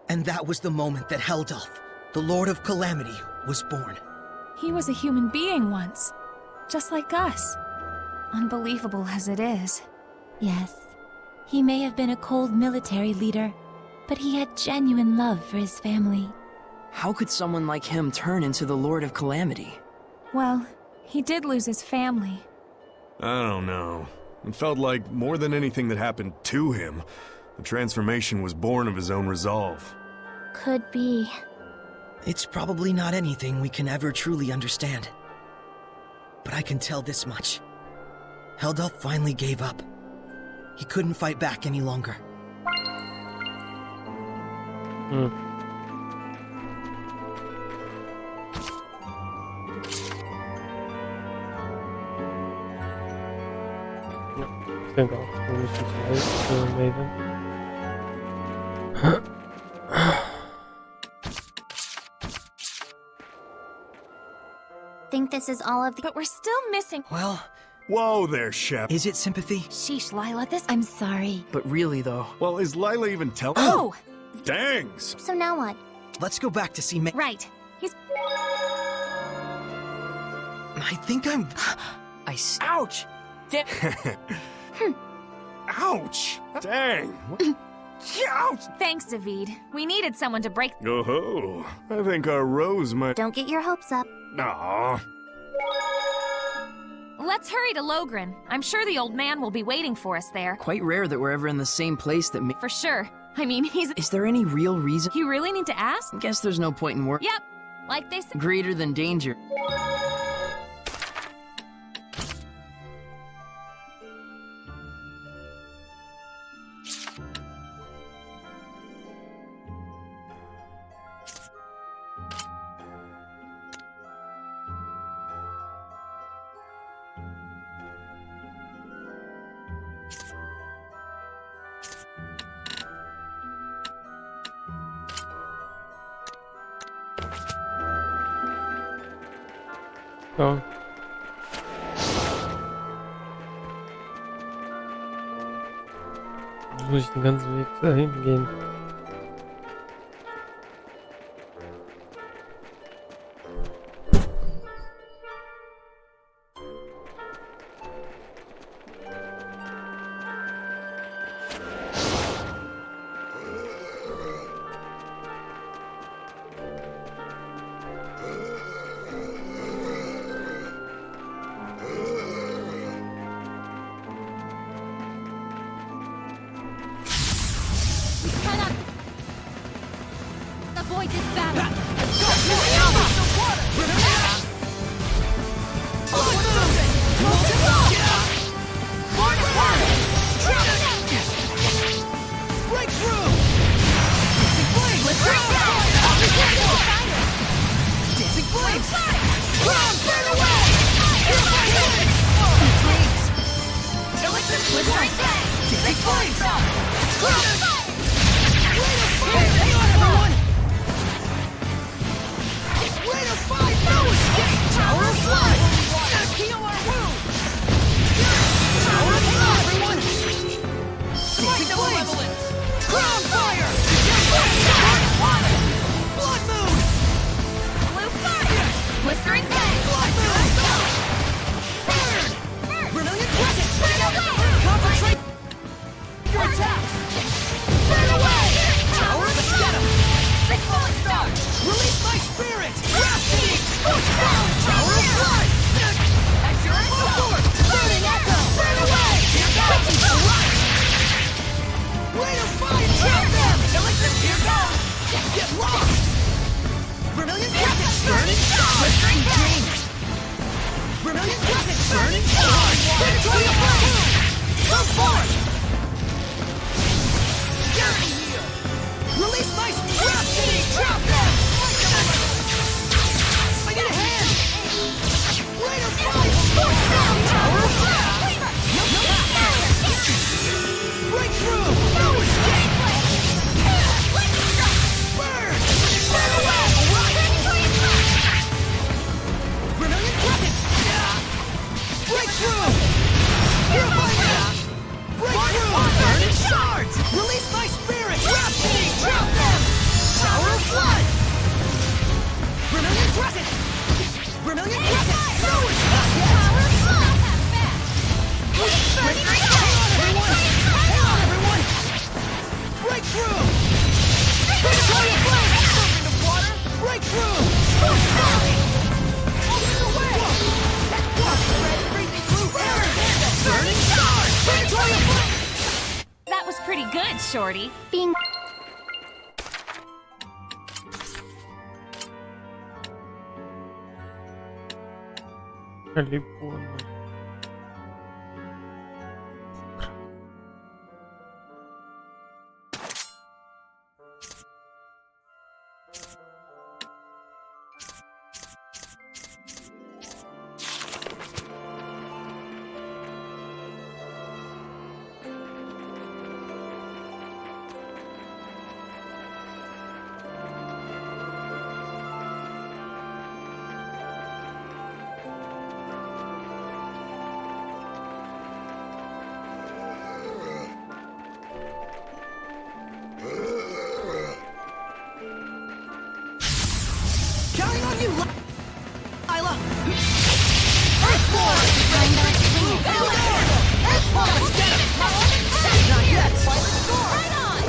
And that was the moment that Heldulf, the Lord of Calamity, was born. He was a human being once, just like us. Unbelievable as it is. Yes, he may have been a cold military leader, but he had genuine love for his family. How could someone like him turn into the Lord of Calamity? Well, he did lose his family. I don't know. It felt like more than anything that happened to him, the transformation was born of his own resolve. Could be. It's probably not anything we can ever truly understand. But I can tell this much. Heldulf finally gave up. He couldn't fight back any longer. Ik denk al, we moeten iets meedoen. Think this is all of the— But we're still missing— Well... Whoa there, Shep. Is it sympathy? Sheesh, Lila, this— I'm sorry. But really, though... Well, is Lila even telling? Oh! Dangs! So now what? Let's go back to see May. Right. He's— I think I'm... Ouch! Ouch! Dang! Ouch! Thanks, David. We needed someone to break— Oh, I think our Rose might... Don't get your hopes up. Aww. Let's hurry to Logren. I'm sure the old man will be waiting for us there. Quite rare that we're ever in the same place that For sure. I mean, he's— Is there any real reason? You really need to ask? Guess there's no point in work. Yep. Like they said— Greater than danger. So. Muss ich den ganzen Weg dahin gehen? Avoid this battle. shorty. Being Калибон. Counting on you, Lila! Earthborn! Earthborn! Get him! Not yet! Right on!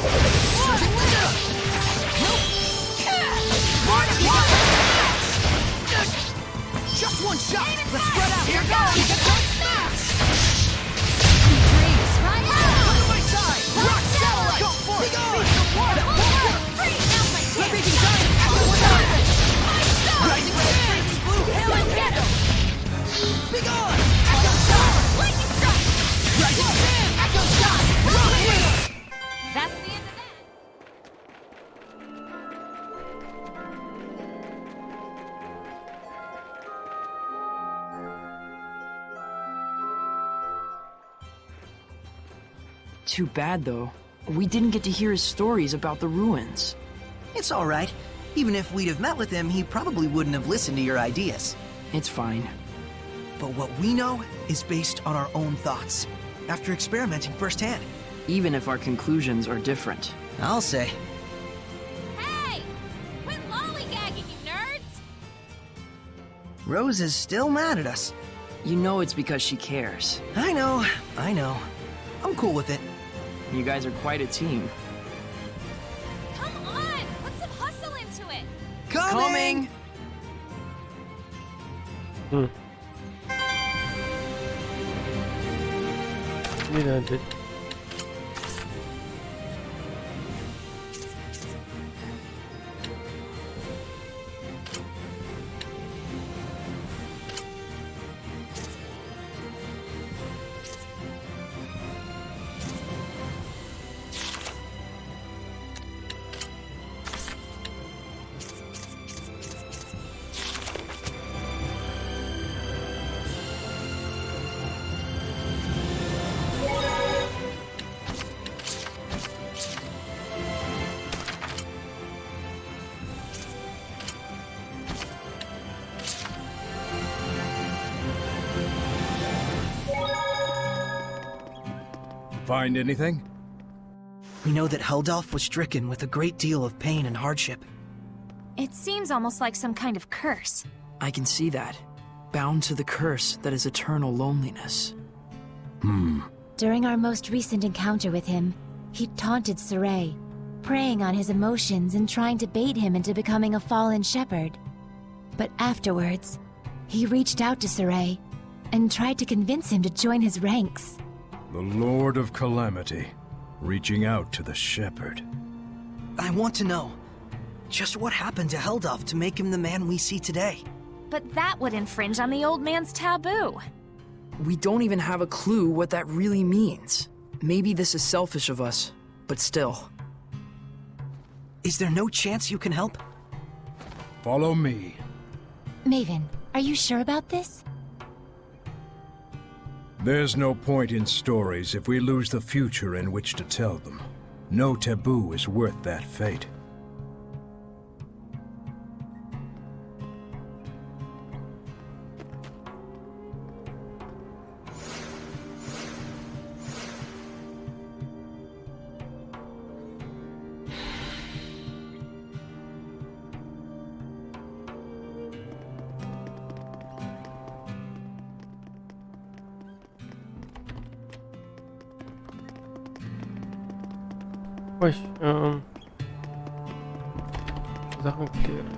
Surging window! Nope! Just one shot! Let's spread out! Here goes! Get some snaps! Sweet dreams! Right on! Under my side! Rock satellite! Go for it! Be gone! That won't work! Now's my chance! Leaping giant! Echo shot! Rising sands! Blue hail tornado! Be gone! Echo shot! Lightning strike! Rising sand! Echo shot! Rock winner! That's the end of that. Too bad, though. We didn't get to hear his stories about the ruins. It's all right. Even if we'd have met with him, he probably wouldn't have listened to your ideas. It's fine. But what we know is based on our own thoughts, after experimenting firsthand. Even if our conclusions are different. I'll say. Hey! Quit lollygagging, you nerds! Rose is still mad at us. You know it's because she cares. I know. I'm cool with it. You guys are quite a team. Come on! Put some hustle into it! Coming! Wieder dit. Find anything? We know that Heldalf was stricken with a great deal of pain and hardship. It seems almost like some kind of curse. I can see that. Bound to the curse that is eternal loneliness. During our most recent encounter with him, he taunted Saray, preying on his emotions and trying to bait him into becoming a fallen shepherd. But afterwards, he reached out to Saray and tried to convince him to join his ranks. The Lord of Calamity, reaching out to the shepherd. I want to know, just what happened to Heldalf to make him the man we see today? But that would infringe on the old man's taboo. We don't even have a clue what that really means. Maybe this is selfish of us, but still. Is there no chance you can help? Follow me. Maven, are you sure about this? There's no point in stories if we lose the future in which to tell them. No taboo is worth that fate. Ой, Sachen klären.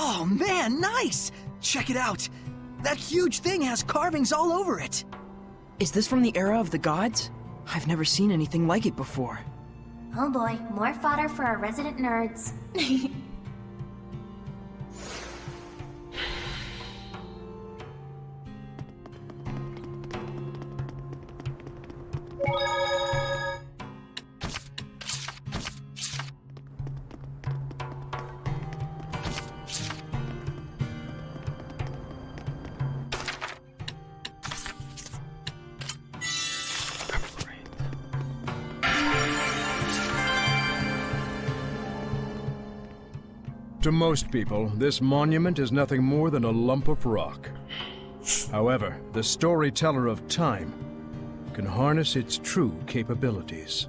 Oh man, nice! Check it out! That huge thing has carvings all over it! Is this from the era of the gods? I've never seen anything like it before. Oh boy, more fodder for our resident nerds. To most people, this monument is nothing more than a lump of rock. However, the storyteller of time can harness its true capabilities.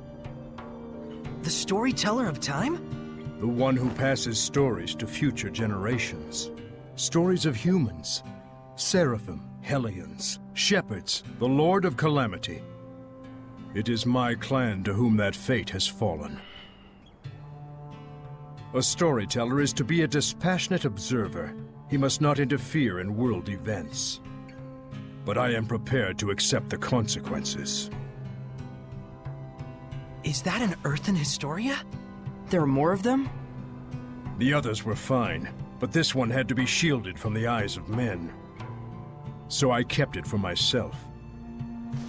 The storyteller of time? The one who passes stories to future generations. Stories of humans, seraphim, hellions, shepherds, the Lord of Calamity. It is my clan to whom that fate has fallen. A storyteller is to be a dispassionate observer. He must not interfere in world events. But I am prepared to accept the consequences. Is that an Earthen Historia? There are more of them? The others were fine, but this one had to be shielded from the eyes of men. So I kept it for myself.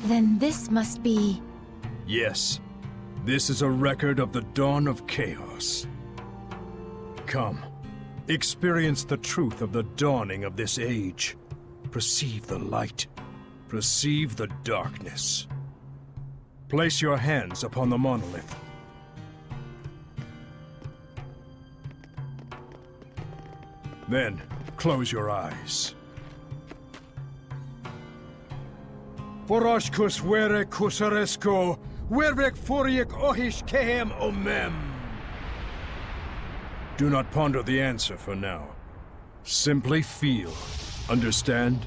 Then this must be... Yes, this is a record of the dawn of chaos. Come, experience the truth of the dawning of this age. Perceive the light. Perceive the darkness. Place your hands upon the monolith. Then, close your eyes. Foroshkus were kusaresko, wervek furiek ohish kehem omem. Do not ponder the answer for now. Simply feel. Understand?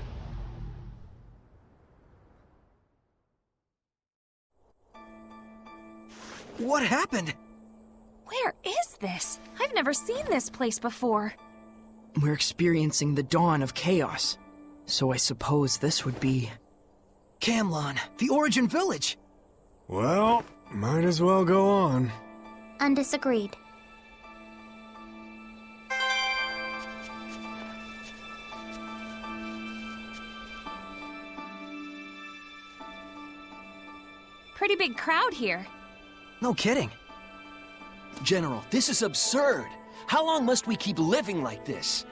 What happened? Where is this? I've never seen this place before. We're experiencing the dawn of chaos. So I suppose this would be... Camlon, the Origin Village! Well, might as well go on. Undisagreed. Pretty big crowd here. No kidding. General, this is absurd. How long must we keep living like this?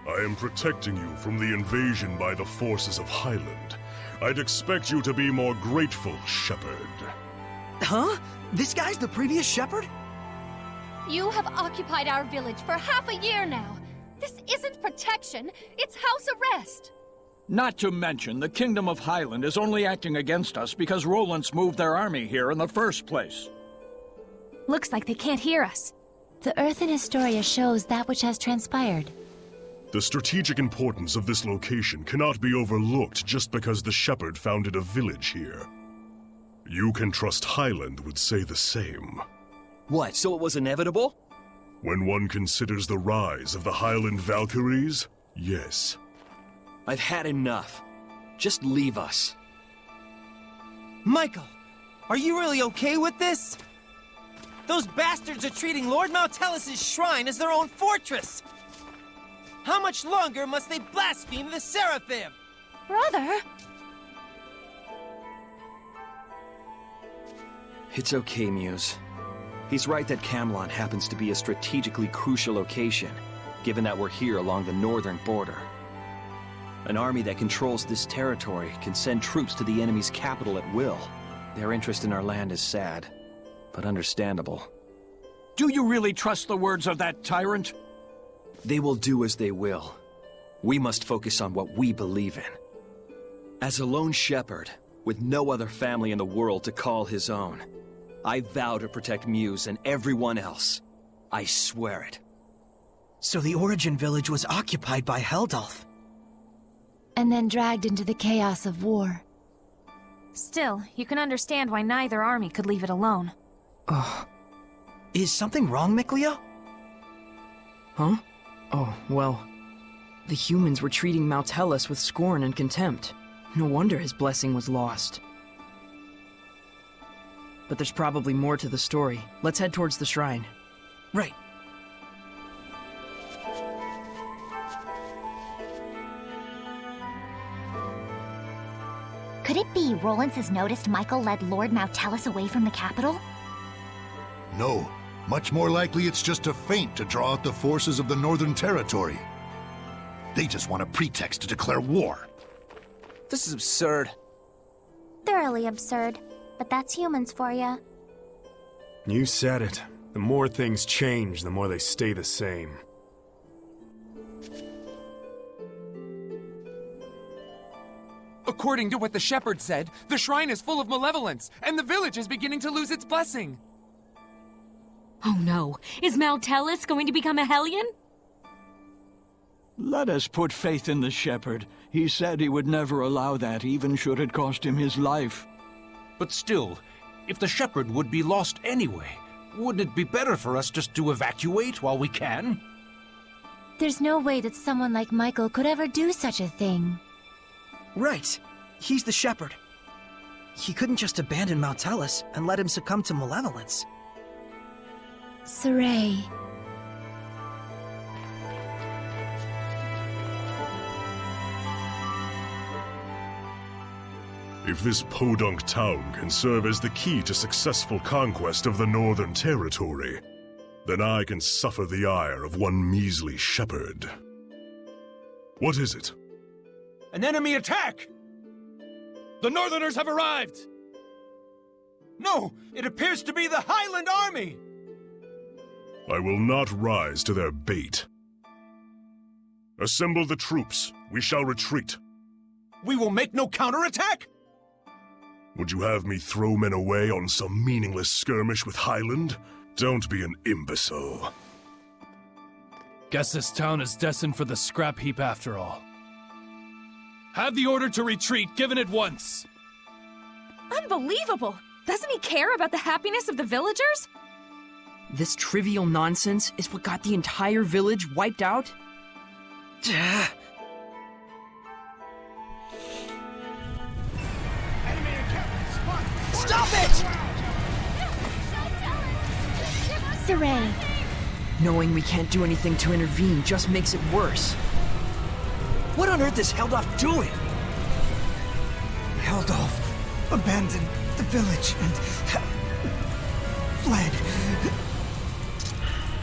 I am protecting you from the invasion by the forces of Highland. I'd expect you to be more grateful, Shepherd. Huh? This guy's the previous Shepherd? You have occupied our village for half a year now. This isn't protection, it's house arrest. Not to mention, the Kingdom of Highland is only acting against us because Roland's moved their army here in the first place. Looks like they can't hear us. The Earthen Historia shows that which has transpired. The strategic importance of this location cannot be overlooked just because the Shepherd founded a village here. You can trust Highland would say the same. What, so it was inevitable? When one considers the rise of the Highland Valkyries, yes. I've had enough. Just leave us. Michael, are you really okay with this? Those bastards are treating Lord Maltelis' shrine as their own fortress! How much longer must they blaspheme the Seraphim? Brother! It's okay, Muse. He's right that Camlon happens to be a strategically crucial location, given that we're here along the northern border. An army that controls this territory can send troops to the enemy's capital at will. Their interest in our land is sad, but understandable. Do you really trust the words of that tyrant? They will do as they will. We must focus on what we believe in. As a lone shepherd, with no other family in the world to call his own, I vow to protect Muse and everyone else. I swear it. So the Origin Village was occupied by Heldalf. And then dragged into the chaos of war. Still, you can understand why neither army could leave it alone. Is something wrong, Mikleo? Huh? Oh, well. The humans were treating Maltellus with scorn and contempt. No wonder his blessing was lost. But there's probably more to the story. Let's head towards the shrine. Right. Could it be Rollins has noticed Michael led Lord Maltellus away from the capital? No. Much more likely it's just a feint to draw out the forces of the Northern Territory. They just want a pretext to declare war. This is absurd. Thoroughly absurd. But that's humans for ya. You said it. The more things change, the more they stay the same. According to what the shepherd said, the shrine is full of malevolence, and the village is beginning to lose its blessing. Oh no, is Maltellus going to become a Hellion? Let us put faith in the shepherd. He said he would never allow that, even should it cost him his life. But still, if the shepherd would be lost anyway, wouldn't it be better for us just to evacuate while we can? There's no way that someone like Michael could ever do such a thing. Right. He's the shepherd. He couldn't just abandon Maltellus and let him succumb to malevolence. Saray. If this podunk town can serve as the key to successful conquest of the Northern Territory, then I can suffer the ire of one measly shepherd. What is it? An enemy attack! The Northerners have arrived! No, it appears to be the Highland Army! I will not rise to their bait. Assemble the troops. We shall retreat. We will make no counterattack? Would you have me throw men away on some meaningless skirmish with Highland? Don't be an imbecile. Guess this town is destined for the scrap heap after all. Have the order to retreat given at once. Unbelievable! Doesn't he care about the happiness of the villagers? This trivial nonsense is what got the entire village wiped out? Stop it! Saray. Knowing we can't do anything to intervene just makes it worse. What on earth is Heldolf doing? Heldolf abandoned the village and fled.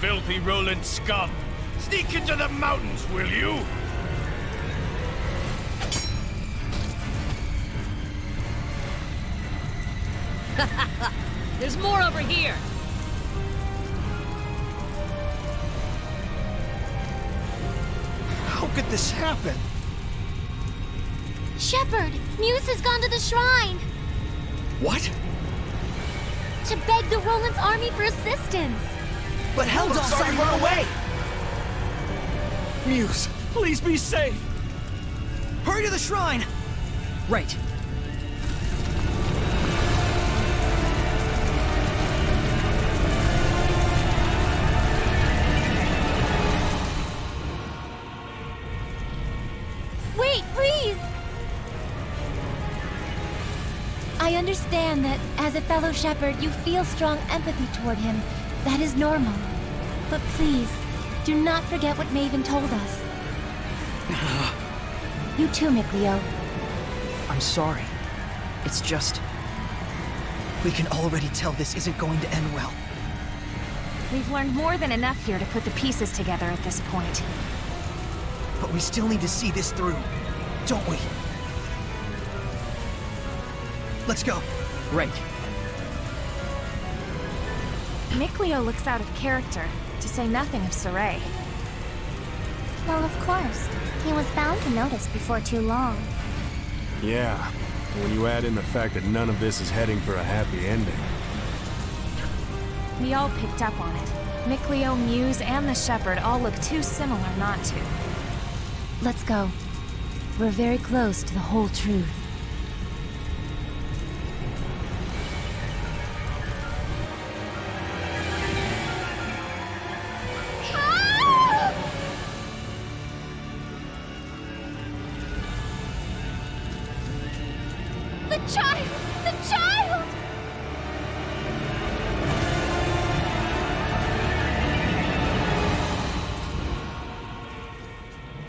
Filthy Roland scum! Sneak into the mountains, will you? There's more over here! How could this happen? Shepherd, Muse has gone to the shrine! What? To beg the Roland's army for assistance! But Heldolf's already run away! Muse, please be safe! Hurry to the shrine! Right. Wait, please! I understand that, as a fellow shepherd, you feel strong empathy toward him. That is normal. But please, do not forget what Maven told us. You too, Mikleo. I'm sorry. It's just... we can already tell this isn't going to end well. We've learned more than enough here to put the pieces together at this point. But we still need to see this through, don't we? Let's go. Right. Mikleo looks out of character, to say nothing of Saray. Well, of course. He was bound to notice before too long. Yeah, when you add in the fact that none of this is heading for a happy ending. We all picked up on it. Mikleo, Muse, and the Shepherd all look too similar not to. Let's go. We're very close to the whole truth.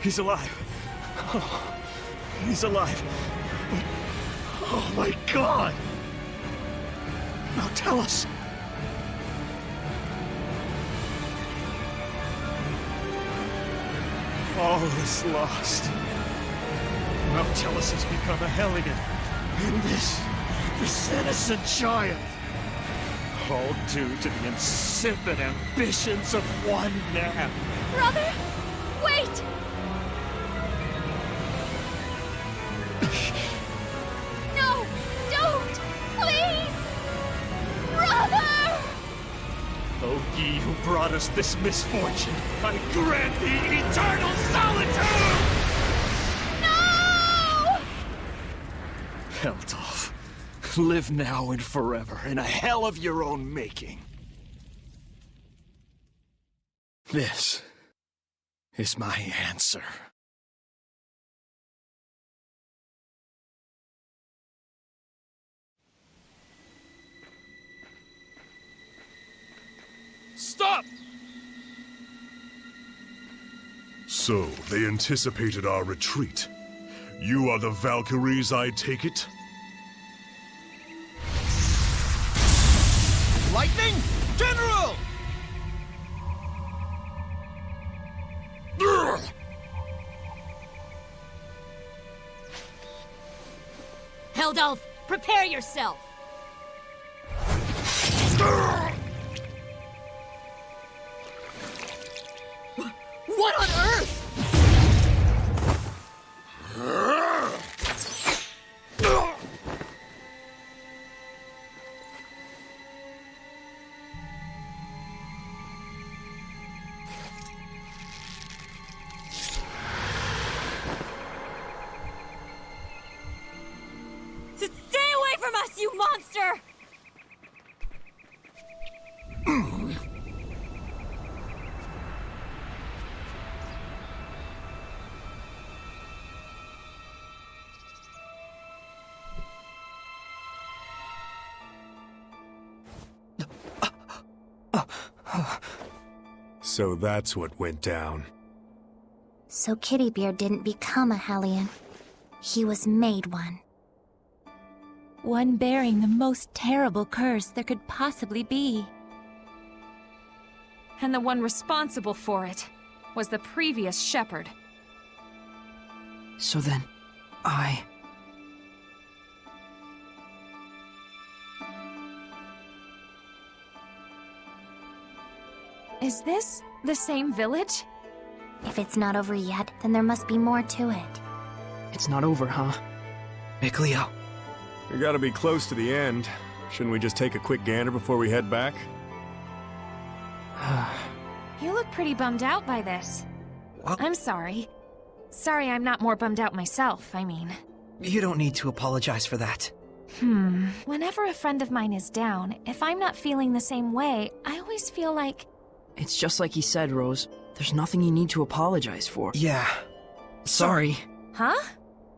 He's alive. Oh, he's alive. But, oh my God! Now tell us. All is lost. Now tell us has become a Hellion. And this innocent child. All due to the insipid ambitions of one man. Brother, wait! No, don't! Please! Brother! O ye who brought us this misfortune, I grant thee eternal solitude! No! Heldolf, live now and forever in a hell of your own making. This is my answer. Stop! So, they anticipated our retreat. You are the Valkyries, I take it? Lightning! General! Heldolf, prepare yourself! What on earth? Stay away from us, you monster! So that's what went down. So Kittybeard didn't become a Hellion. He was made one. One bearing the most terrible curse there could possibly be. And the one responsible for it was the previous shepherd. So then, Is this the same village? If it's not over yet, then there must be more to it. It's not over, huh? Mikleo. We gotta be close to the end. Shouldn't we just take a quick gander before we head back? You look pretty bummed out by this. What? I'm sorry. Sorry I'm not more bummed out myself, I mean. You don't need to apologize for that. Whenever a friend of mine is down, if I'm not feeling the same way, I always feel like... It's just like he said, Rose. There's nothing you need to apologize for. Yeah. Sorry. Huh?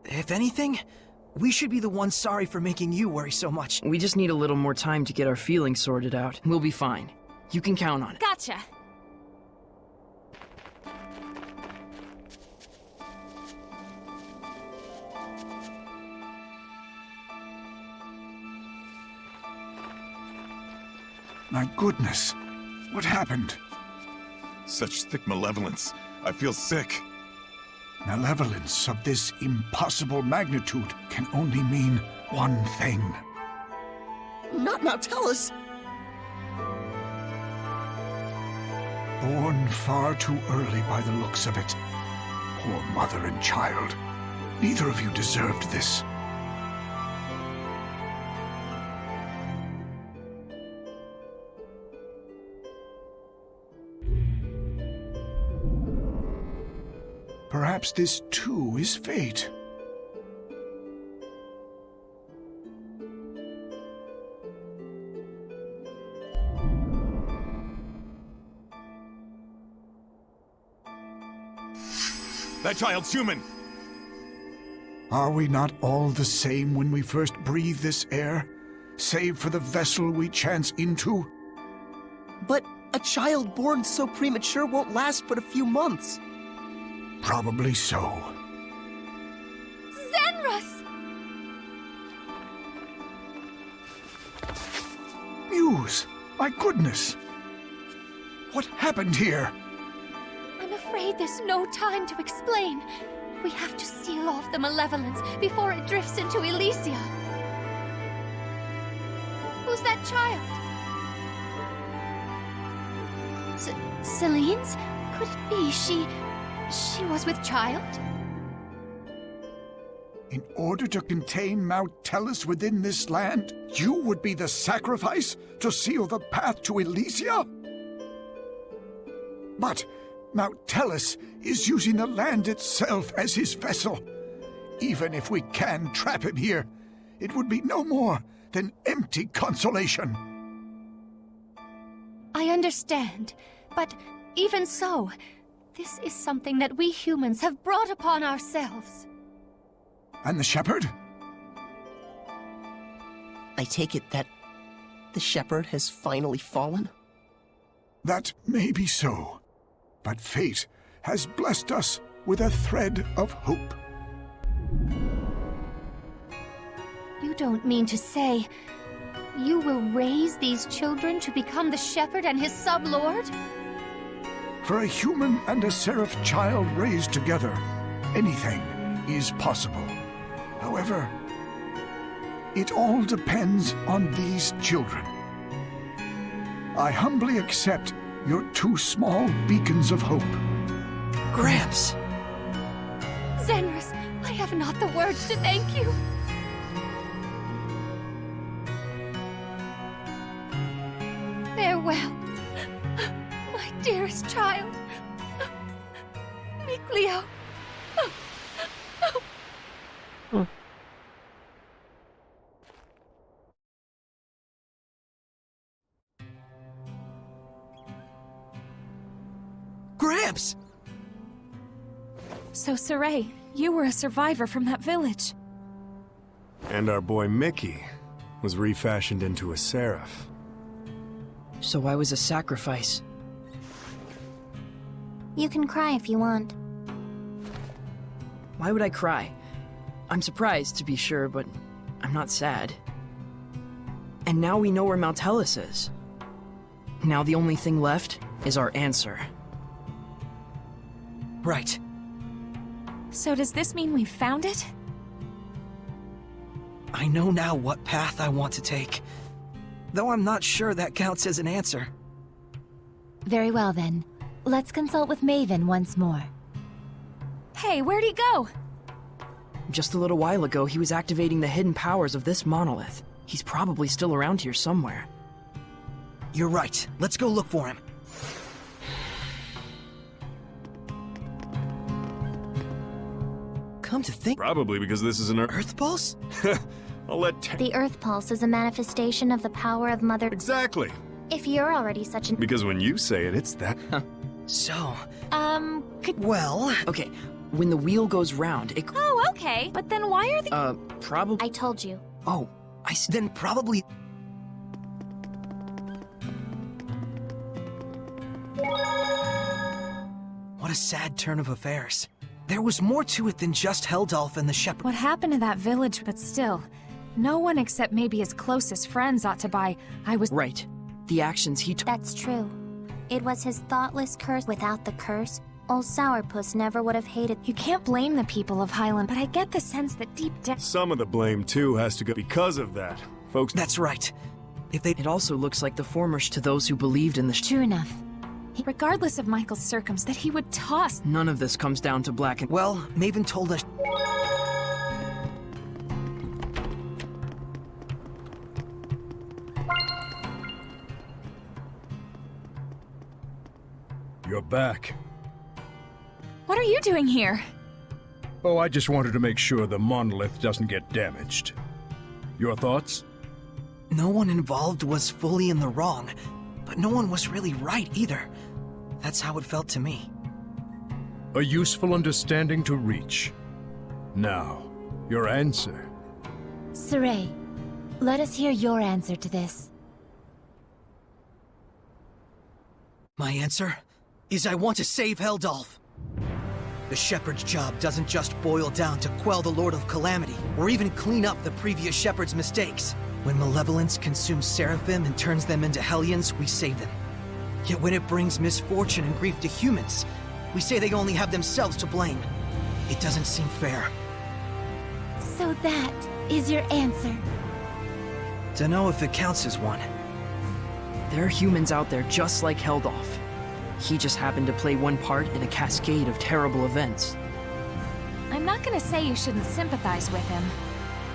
If anything, we should be the ones sorry for making you worry so much. We just need a little more time to get our feelings sorted out. We'll be fine. You can count on it. Gotcha. My goodness. What happened? Such thick malevolence. I feel sick. Malevolence of this impossible magnitude can only mean one thing. Not now, tell us! Born far too early by the looks of it. Poor mother and child. Neither of you deserved this. Perhaps this too is fate. That child's human! Are we not all the same when we first breathe this air, save for the vessel we chance into? But a child born so premature won't last but a few months. Probably so. Zenrus! Muse! My goodness! What happened here? I'm afraid there's no time to explain. We have to seal off the malevolence before it drifts into Elysia. Who's that child? Celine's? Could it be she was with child? In order to contain Mount Tellus within this land, you would be the sacrifice to seal the path to Elysia? But Mount Tellus is using the land itself as his vessel. Even if we can trap him here, it would be no more than empty consolation. I understand, but even so, this is something that we humans have brought upon ourselves. And the shepherd? I take it that the shepherd has finally fallen? That may be so, but fate has blessed us with a thread of hope. You don't mean to say you will raise these children to become the shepherd and his sub-lord? For a human and a seraph child raised together, anything is possible. However, it all depends on these children. I humbly accept your 2 small beacons of hope. Gramps! Zenrus, I have not the words to thank you. Farewell, my dearest child. Mikleo. Gramps! So, Saray, you were a survivor from that village. And our boy Mickey was refashioned into a seraph. So I was a sacrifice. You can cry if you want. Why would I cry? I'm surprised, to be sure, but I'm not sad. And now we know where Mount Tellus is. Now the only thing left is our answer. Right. So does this mean we've found it? I know now what path I want to take. Though I'm not sure that counts as an answer. Very well then. Let's consult with Maven once more. Hey, where'd he go? Just a little while ago, he was activating the hidden powers of this monolith. He's probably still around here somewhere. You're right. Let's go look for him. Come to think... Probably because this is an Earth Pulse? I'll let The Earth Pulse is a manifestation of the power of Mother... Exactly. If you're already such an... Because when you say it, it's that... So... Well... Okay, when the wheel goes round, it... Oh, okay. But then why are the... probably... I told you. Oh, then probably... What a sad turn of affairs. There was more to it than just Heldalf and the shepherd. What happened to that village, but still. No one except maybe his closest friends ought to buy... I was... Right. The actions he took... That's true. It was his thoughtless curse. Without the curse, old Sourpuss never would have hated... You can't blame the people of Highland, but I get the sense that deep down... Some of the blame, too, has to go because of that. Folks... That's right. If they... It also looks like the former to those who believed in the... True enough. Regardless of Michael's circums, that he would toss... None of this comes down to black and... Well, Maven told us... You're back. What are you doing here? Oh, I just wanted to make sure the monolith doesn't get damaged. Your thoughts? No one involved was fully in the wrong, but no one was really right either. That's how it felt to me. A useful understanding to reach. Now, your answer. Saray, let us hear your answer to this. My answer is I want to save Heldalf. The Shepherd's job doesn't just boil down to quell the Lord of Calamity, or even clean up the previous Shepherd's mistakes. When malevolence consumes Seraphim and turns them into Hellions, we save them. Yet when it brings misfortune and grief to humans, we say they only have themselves to blame. It doesn't seem fair. So that is your answer. Dunno if it counts as one. There are humans out there just like Heldolf. He just happened to play one part in a cascade of terrible events. I'm not gonna say you shouldn't sympathize with him,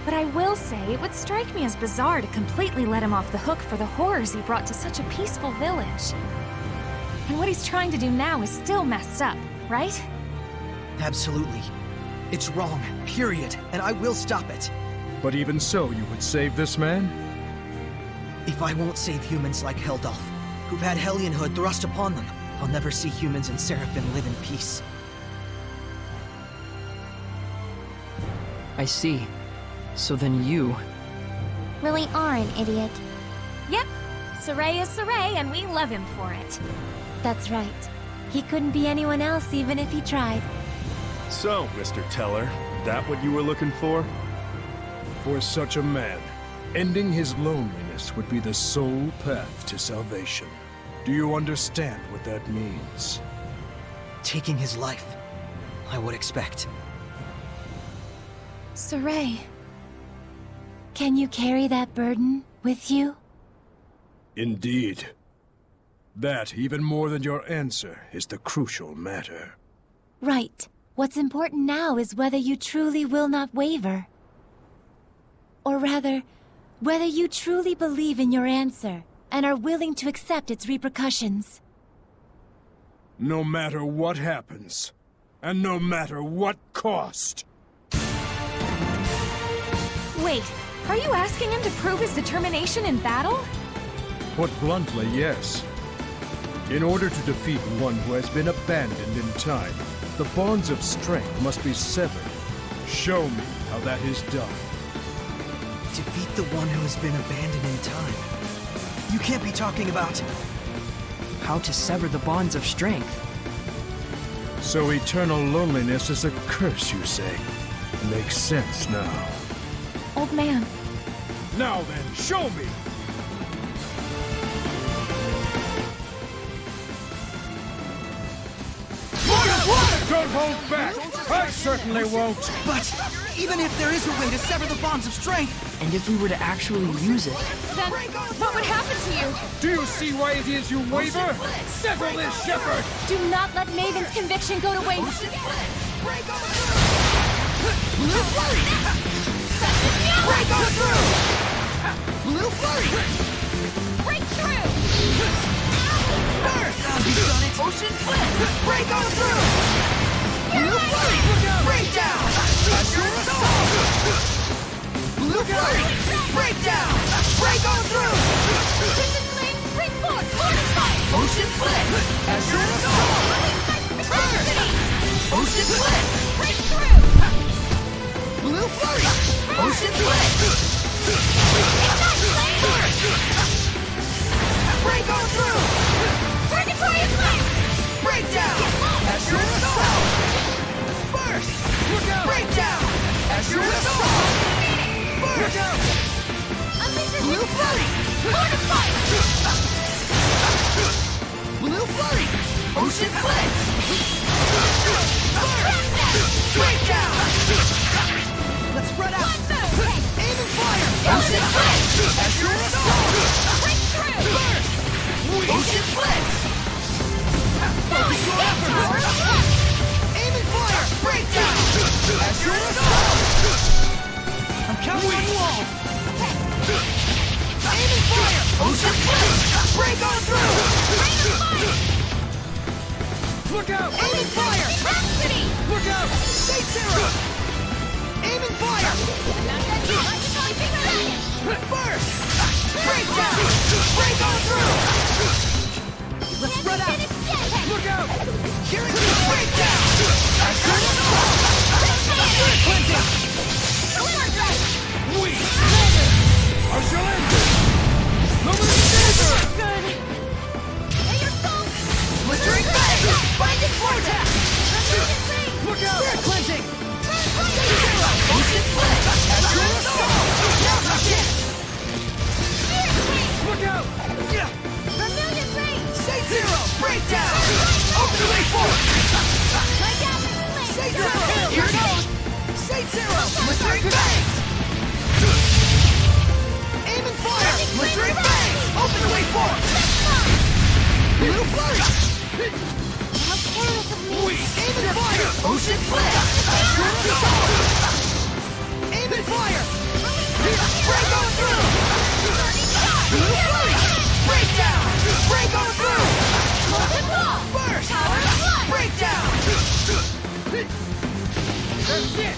but I will say it would strike me as bizarre to completely let him off the hook for the horrors he brought to such a peaceful village. And what he's trying to do now is still messed up, right? Absolutely. It's wrong, period, and I will stop it. But even so, you would save this man? If I won't save humans like Heldolf, who've had Hellianhood thrust upon them, I'll never see humans and Seraphim live in peace. I see. So then you... really are an idiot. Yep. Saray is Saray, and we love him for it. That's right. He couldn't be anyone else even if he tried. So, Mr. Teller, that what you were looking for? For such a man, ending his loneliness would be the sole path to salvation. Do you understand what that means? Taking his life, I would expect. Saray. Can you carry that burden with you? Indeed. That, even more than your answer, is the crucial matter. Right. What's important now is whether you truly will not waver. Or rather, whether you truly believe in your answer and are willing to accept its repercussions. No matter what happens, and no matter what cost. Wait, are you asking him to prove his determination in battle? Put bluntly, yes. In order to defeat one who has been abandoned in time, the bonds of strength must be severed. Show me how that is done. Defeat the one who has been abandoned in time? You can't be talking about... how to sever the bonds of strength. So eternal loneliness is a curse, you say? Makes sense now. Old man. Now then, show me! Don't hold back! I certainly won't! But even if there is a way to sever the bonds of strength... And if we were to actually use it... Then what would happen to you? Do you see why it is you waver? Sever this shepherd! Do not let Maven's conviction go to waste. Blue Flurry! Break on through! Blue Flurry! Break through! Burst! You've done it! Ocean Flip! Break on through! Blue Flurry! Break down! Azure Assault! Blue Flurry! Break down! Break on through! Vision Flame, Spring Force, Fortify! Ocean Flip! Azure Assault! Burst! Ocean Flip! Break through! Blue Flurry! Ocean Flip! Burst! Break on through! Purgatory Flame! Break down! Azure Assault! Burst! Break down! Azure Assault! Burst! Blue Flurry! Fortify! Blue Flurry! Ocean Blitz! Burst! Break down! Let's spread out! Aim and fire! Ocean Blitz! Azure Assault! Break through! Burst! Ocean Blitz! Focus your efforts! Aim and fire! Break down! Azure Assault! I'm counting on you all! Aim and fire! Ocean Blitz! Break on through! Look out! Aim and fire! Rhapsody! Look out! Stay zero! Aim and fire! Burst! Break down! Break on through! Let's spread out! Look out! Hearing you! Break down! Azure Assault! Cleansing! We! Argelander! Luminous Good. Blistering Phase! Binding Vortex! Blue Flurry! How careless of me! Aim and fire! Ocean Blast! Aim and fire! Break on through! Blue Flurry! Breakdown! Break on through! Molten Ball! Burst! Power of Blood! Breakdown! That's it!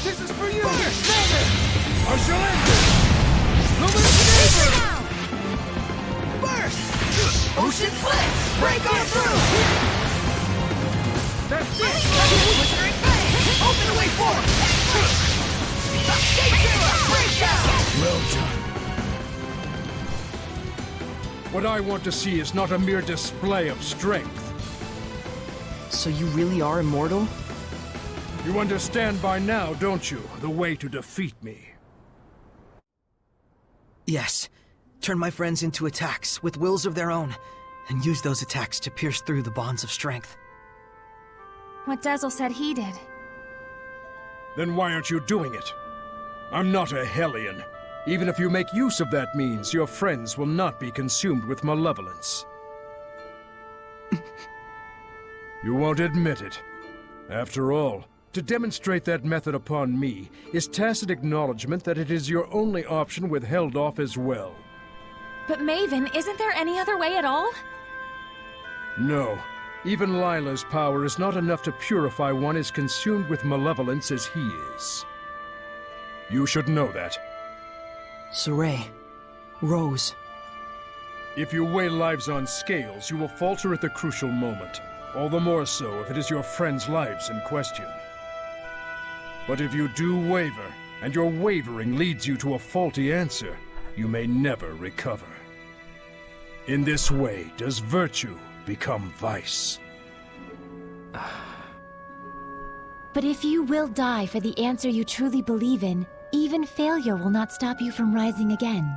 This is for you! Burst! I shall end it! Breakdown! Burst! Ocean Blitz! Break on through! That's it! Blistering Blade! Open the way forward! Shake Zero! Breakdown! Well done. What I want to see is not a mere display of strength. So you really are immortal? You understand by now, don't you, the way to defeat me? Yes. Turn my friends into attacks with wills of their own, and use those attacks to pierce through the bonds of strength. What Dazzle said he did. Then why aren't you doing it? I'm not a Hellion. Even if you make use of that means, your friends will not be consumed with malevolence. You won't admit it. After all, to demonstrate that method upon me is tacit acknowledgement that it is your only option withheld off as well. But Maven, isn't there any other way at all? No. Even Lila's power is not enough to purify one as consumed with malevolence as he is. You should know that. Saray. Rose. If you weigh lives on scales, you will falter at the crucial moment. All the more so if it is your friends' lives in question. But if you do waver, and your wavering leads you to a faulty answer, you may never recover. In this way does virtue become vice. But if you will die for the answer you truly believe in, even failure will not stop you from rising again.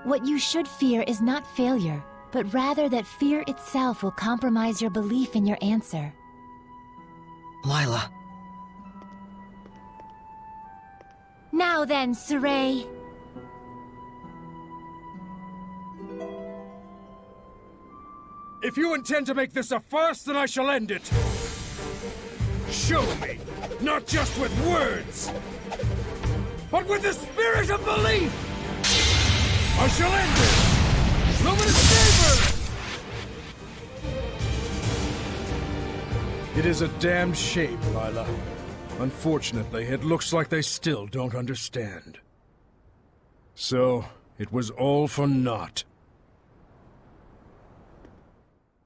What you should fear is not failure, but rather that fear itself will compromise your belief in your answer. Lila. Now then, Saray. If you intend to make this a farce, then I shall end it. Show me, not just with words, but with the spirit of belief! I shall end it! Luminous Saber! It is a damned shame, Lila. Unfortunately, it looks like they still don't understand. So, it was all for naught.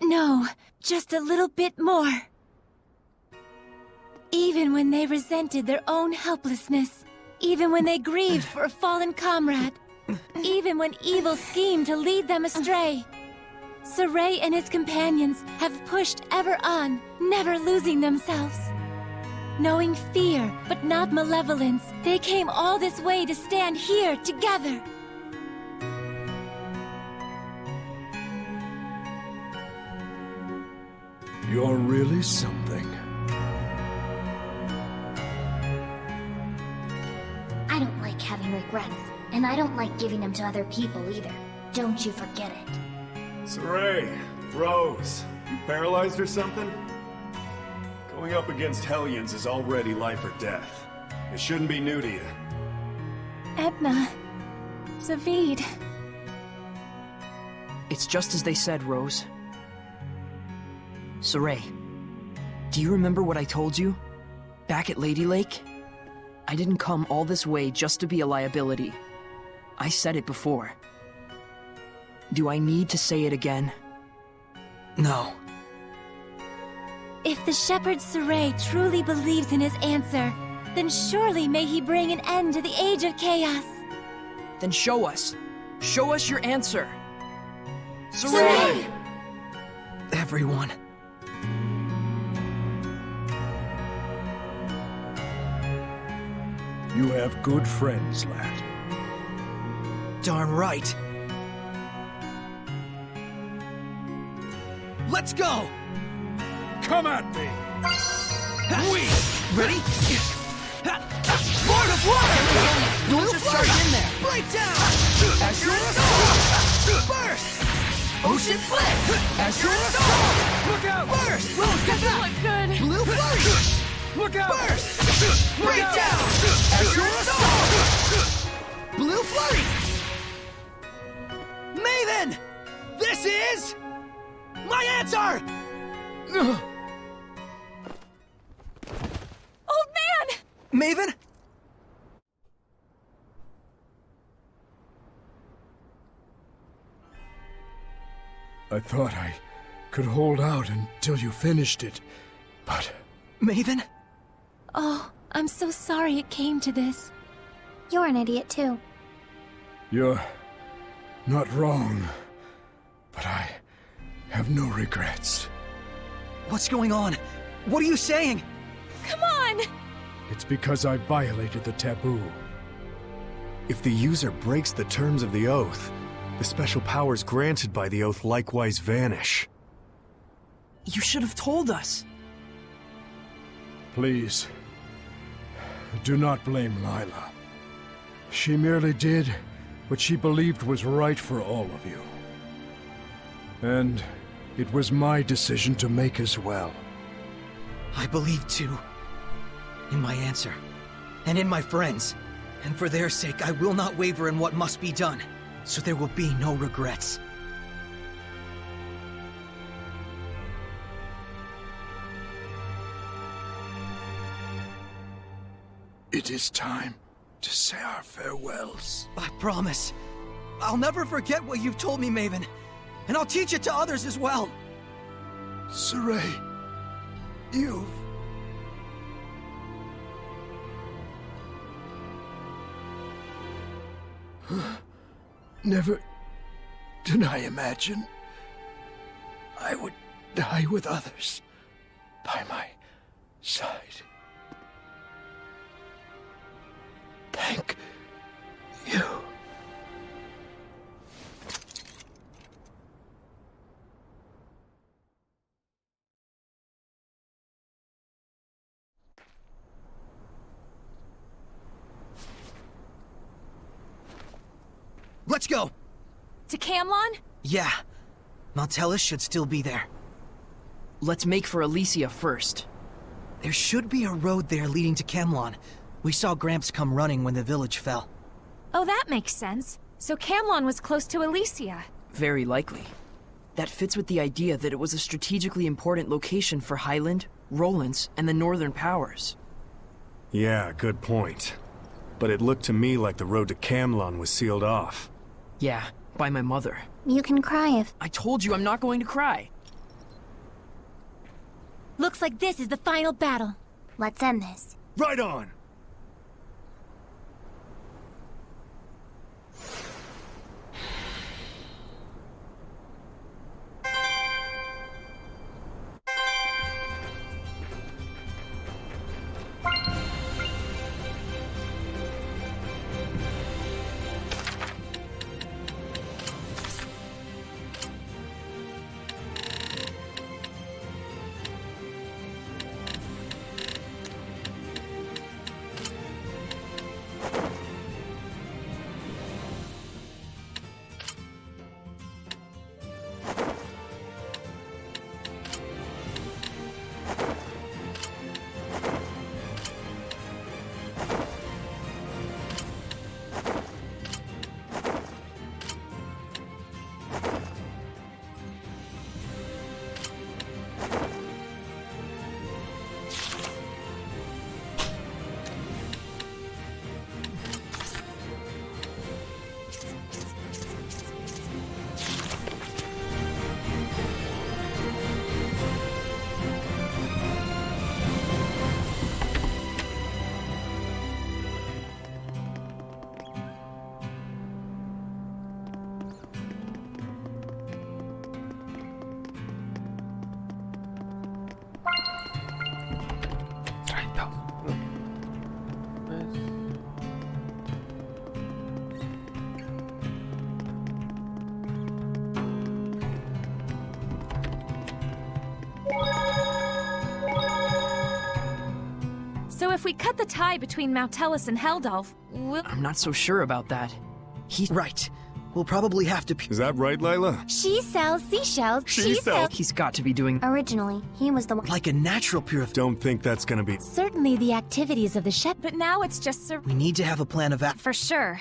No, just a little bit more. Even when they resented their own helplessness, even when they grieved for a fallen comrade, even when evil schemed to lead them astray, Saray and his companions have pushed ever on, never losing themselves. Knowing fear, but not malevolence, they came all this way to stand here together. You're really something. I don't like having regrets, and I don't like giving them to other people either. Don't you forget it. Saray, Rose, you paralyzed or something? Going up against Hellions is already life or death. It shouldn't be new to you. Edna. Zaveid. It's just as they said, Rose. Saray, do you remember what I told you? Back at Lady Lake? I didn't come all this way just to be a liability. I said it before. Do I need to say it again? No. If the shepherd Saray truly believes in his answer, then surely may he bring an end to the Age of Chaos. Then show us. Show us your answer. Saray! Everyone. You have good friends, lad. Darn right. Let's go! Come at me! Ready? Lord of Water! Blue Flurry! In there! Breakdown! Azure Assault! Burst! Ocean Blitz! Azure Assault! Look out! Burst! Rose, get back! Look good. Blue Flurry! Look out! Burst! Break down! Azure Assault! Blue Flurry! Maven! This is... my answer! Old man! Maven? I thought I could hold out until you finished it, but... Maven? Oh, I'm so sorry it came to this. You're an idiot too. You're not wrong, but I have no regrets. What's going on? What are you saying? Come on! It's because I violated the taboo. If the user breaks the terms of the oath, the special powers granted by the oath likewise vanish. You should have told us. Please, do not blame Lila. She merely did what she believed was right for all of you. And it was my decision to make as well. I believe too. In my answer. And in my friends. And for their sake, I will not waver in what must be done. So there will be no regrets. It is time to say our farewells. I promise. I'll never forget what you've told me, Maven. And I'll teach it to others as well. Saray, you've... Never did I imagine I would die with others by my side. Thank you. Let's go! To Camlon? Yeah. Maltellus should still be there. Let's make for Elysia first. There should be a road there leading to Camlon. We saw Gramps come running when the village fell. Oh, that makes sense. So Camlon was close to Elysia. Very likely. That fits with the idea that it was a strategically important location for Highland, Rollins, and the Northern Powers. Yeah, good point. But it looked to me like the road to Camlon was sealed off. Yeah, by my mother. You can cry if... I told you I'm not going to cry. Looks like this is the final battle. Let's end this. Right on! So if we cut the tie between Maltellus and Heldalf, we'll... I'm not so sure about that. Right. We'll probably have to... Is that right, Layla? She sells seashells. She sells... He's got to be doing... Originally, he was the one. Like a natural purifier. Don't think that's gonna be... Certainly the activities of the shepherd. But now it's just We need to have a plan of For sure.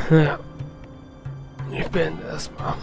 Ja. Ich beende das mal.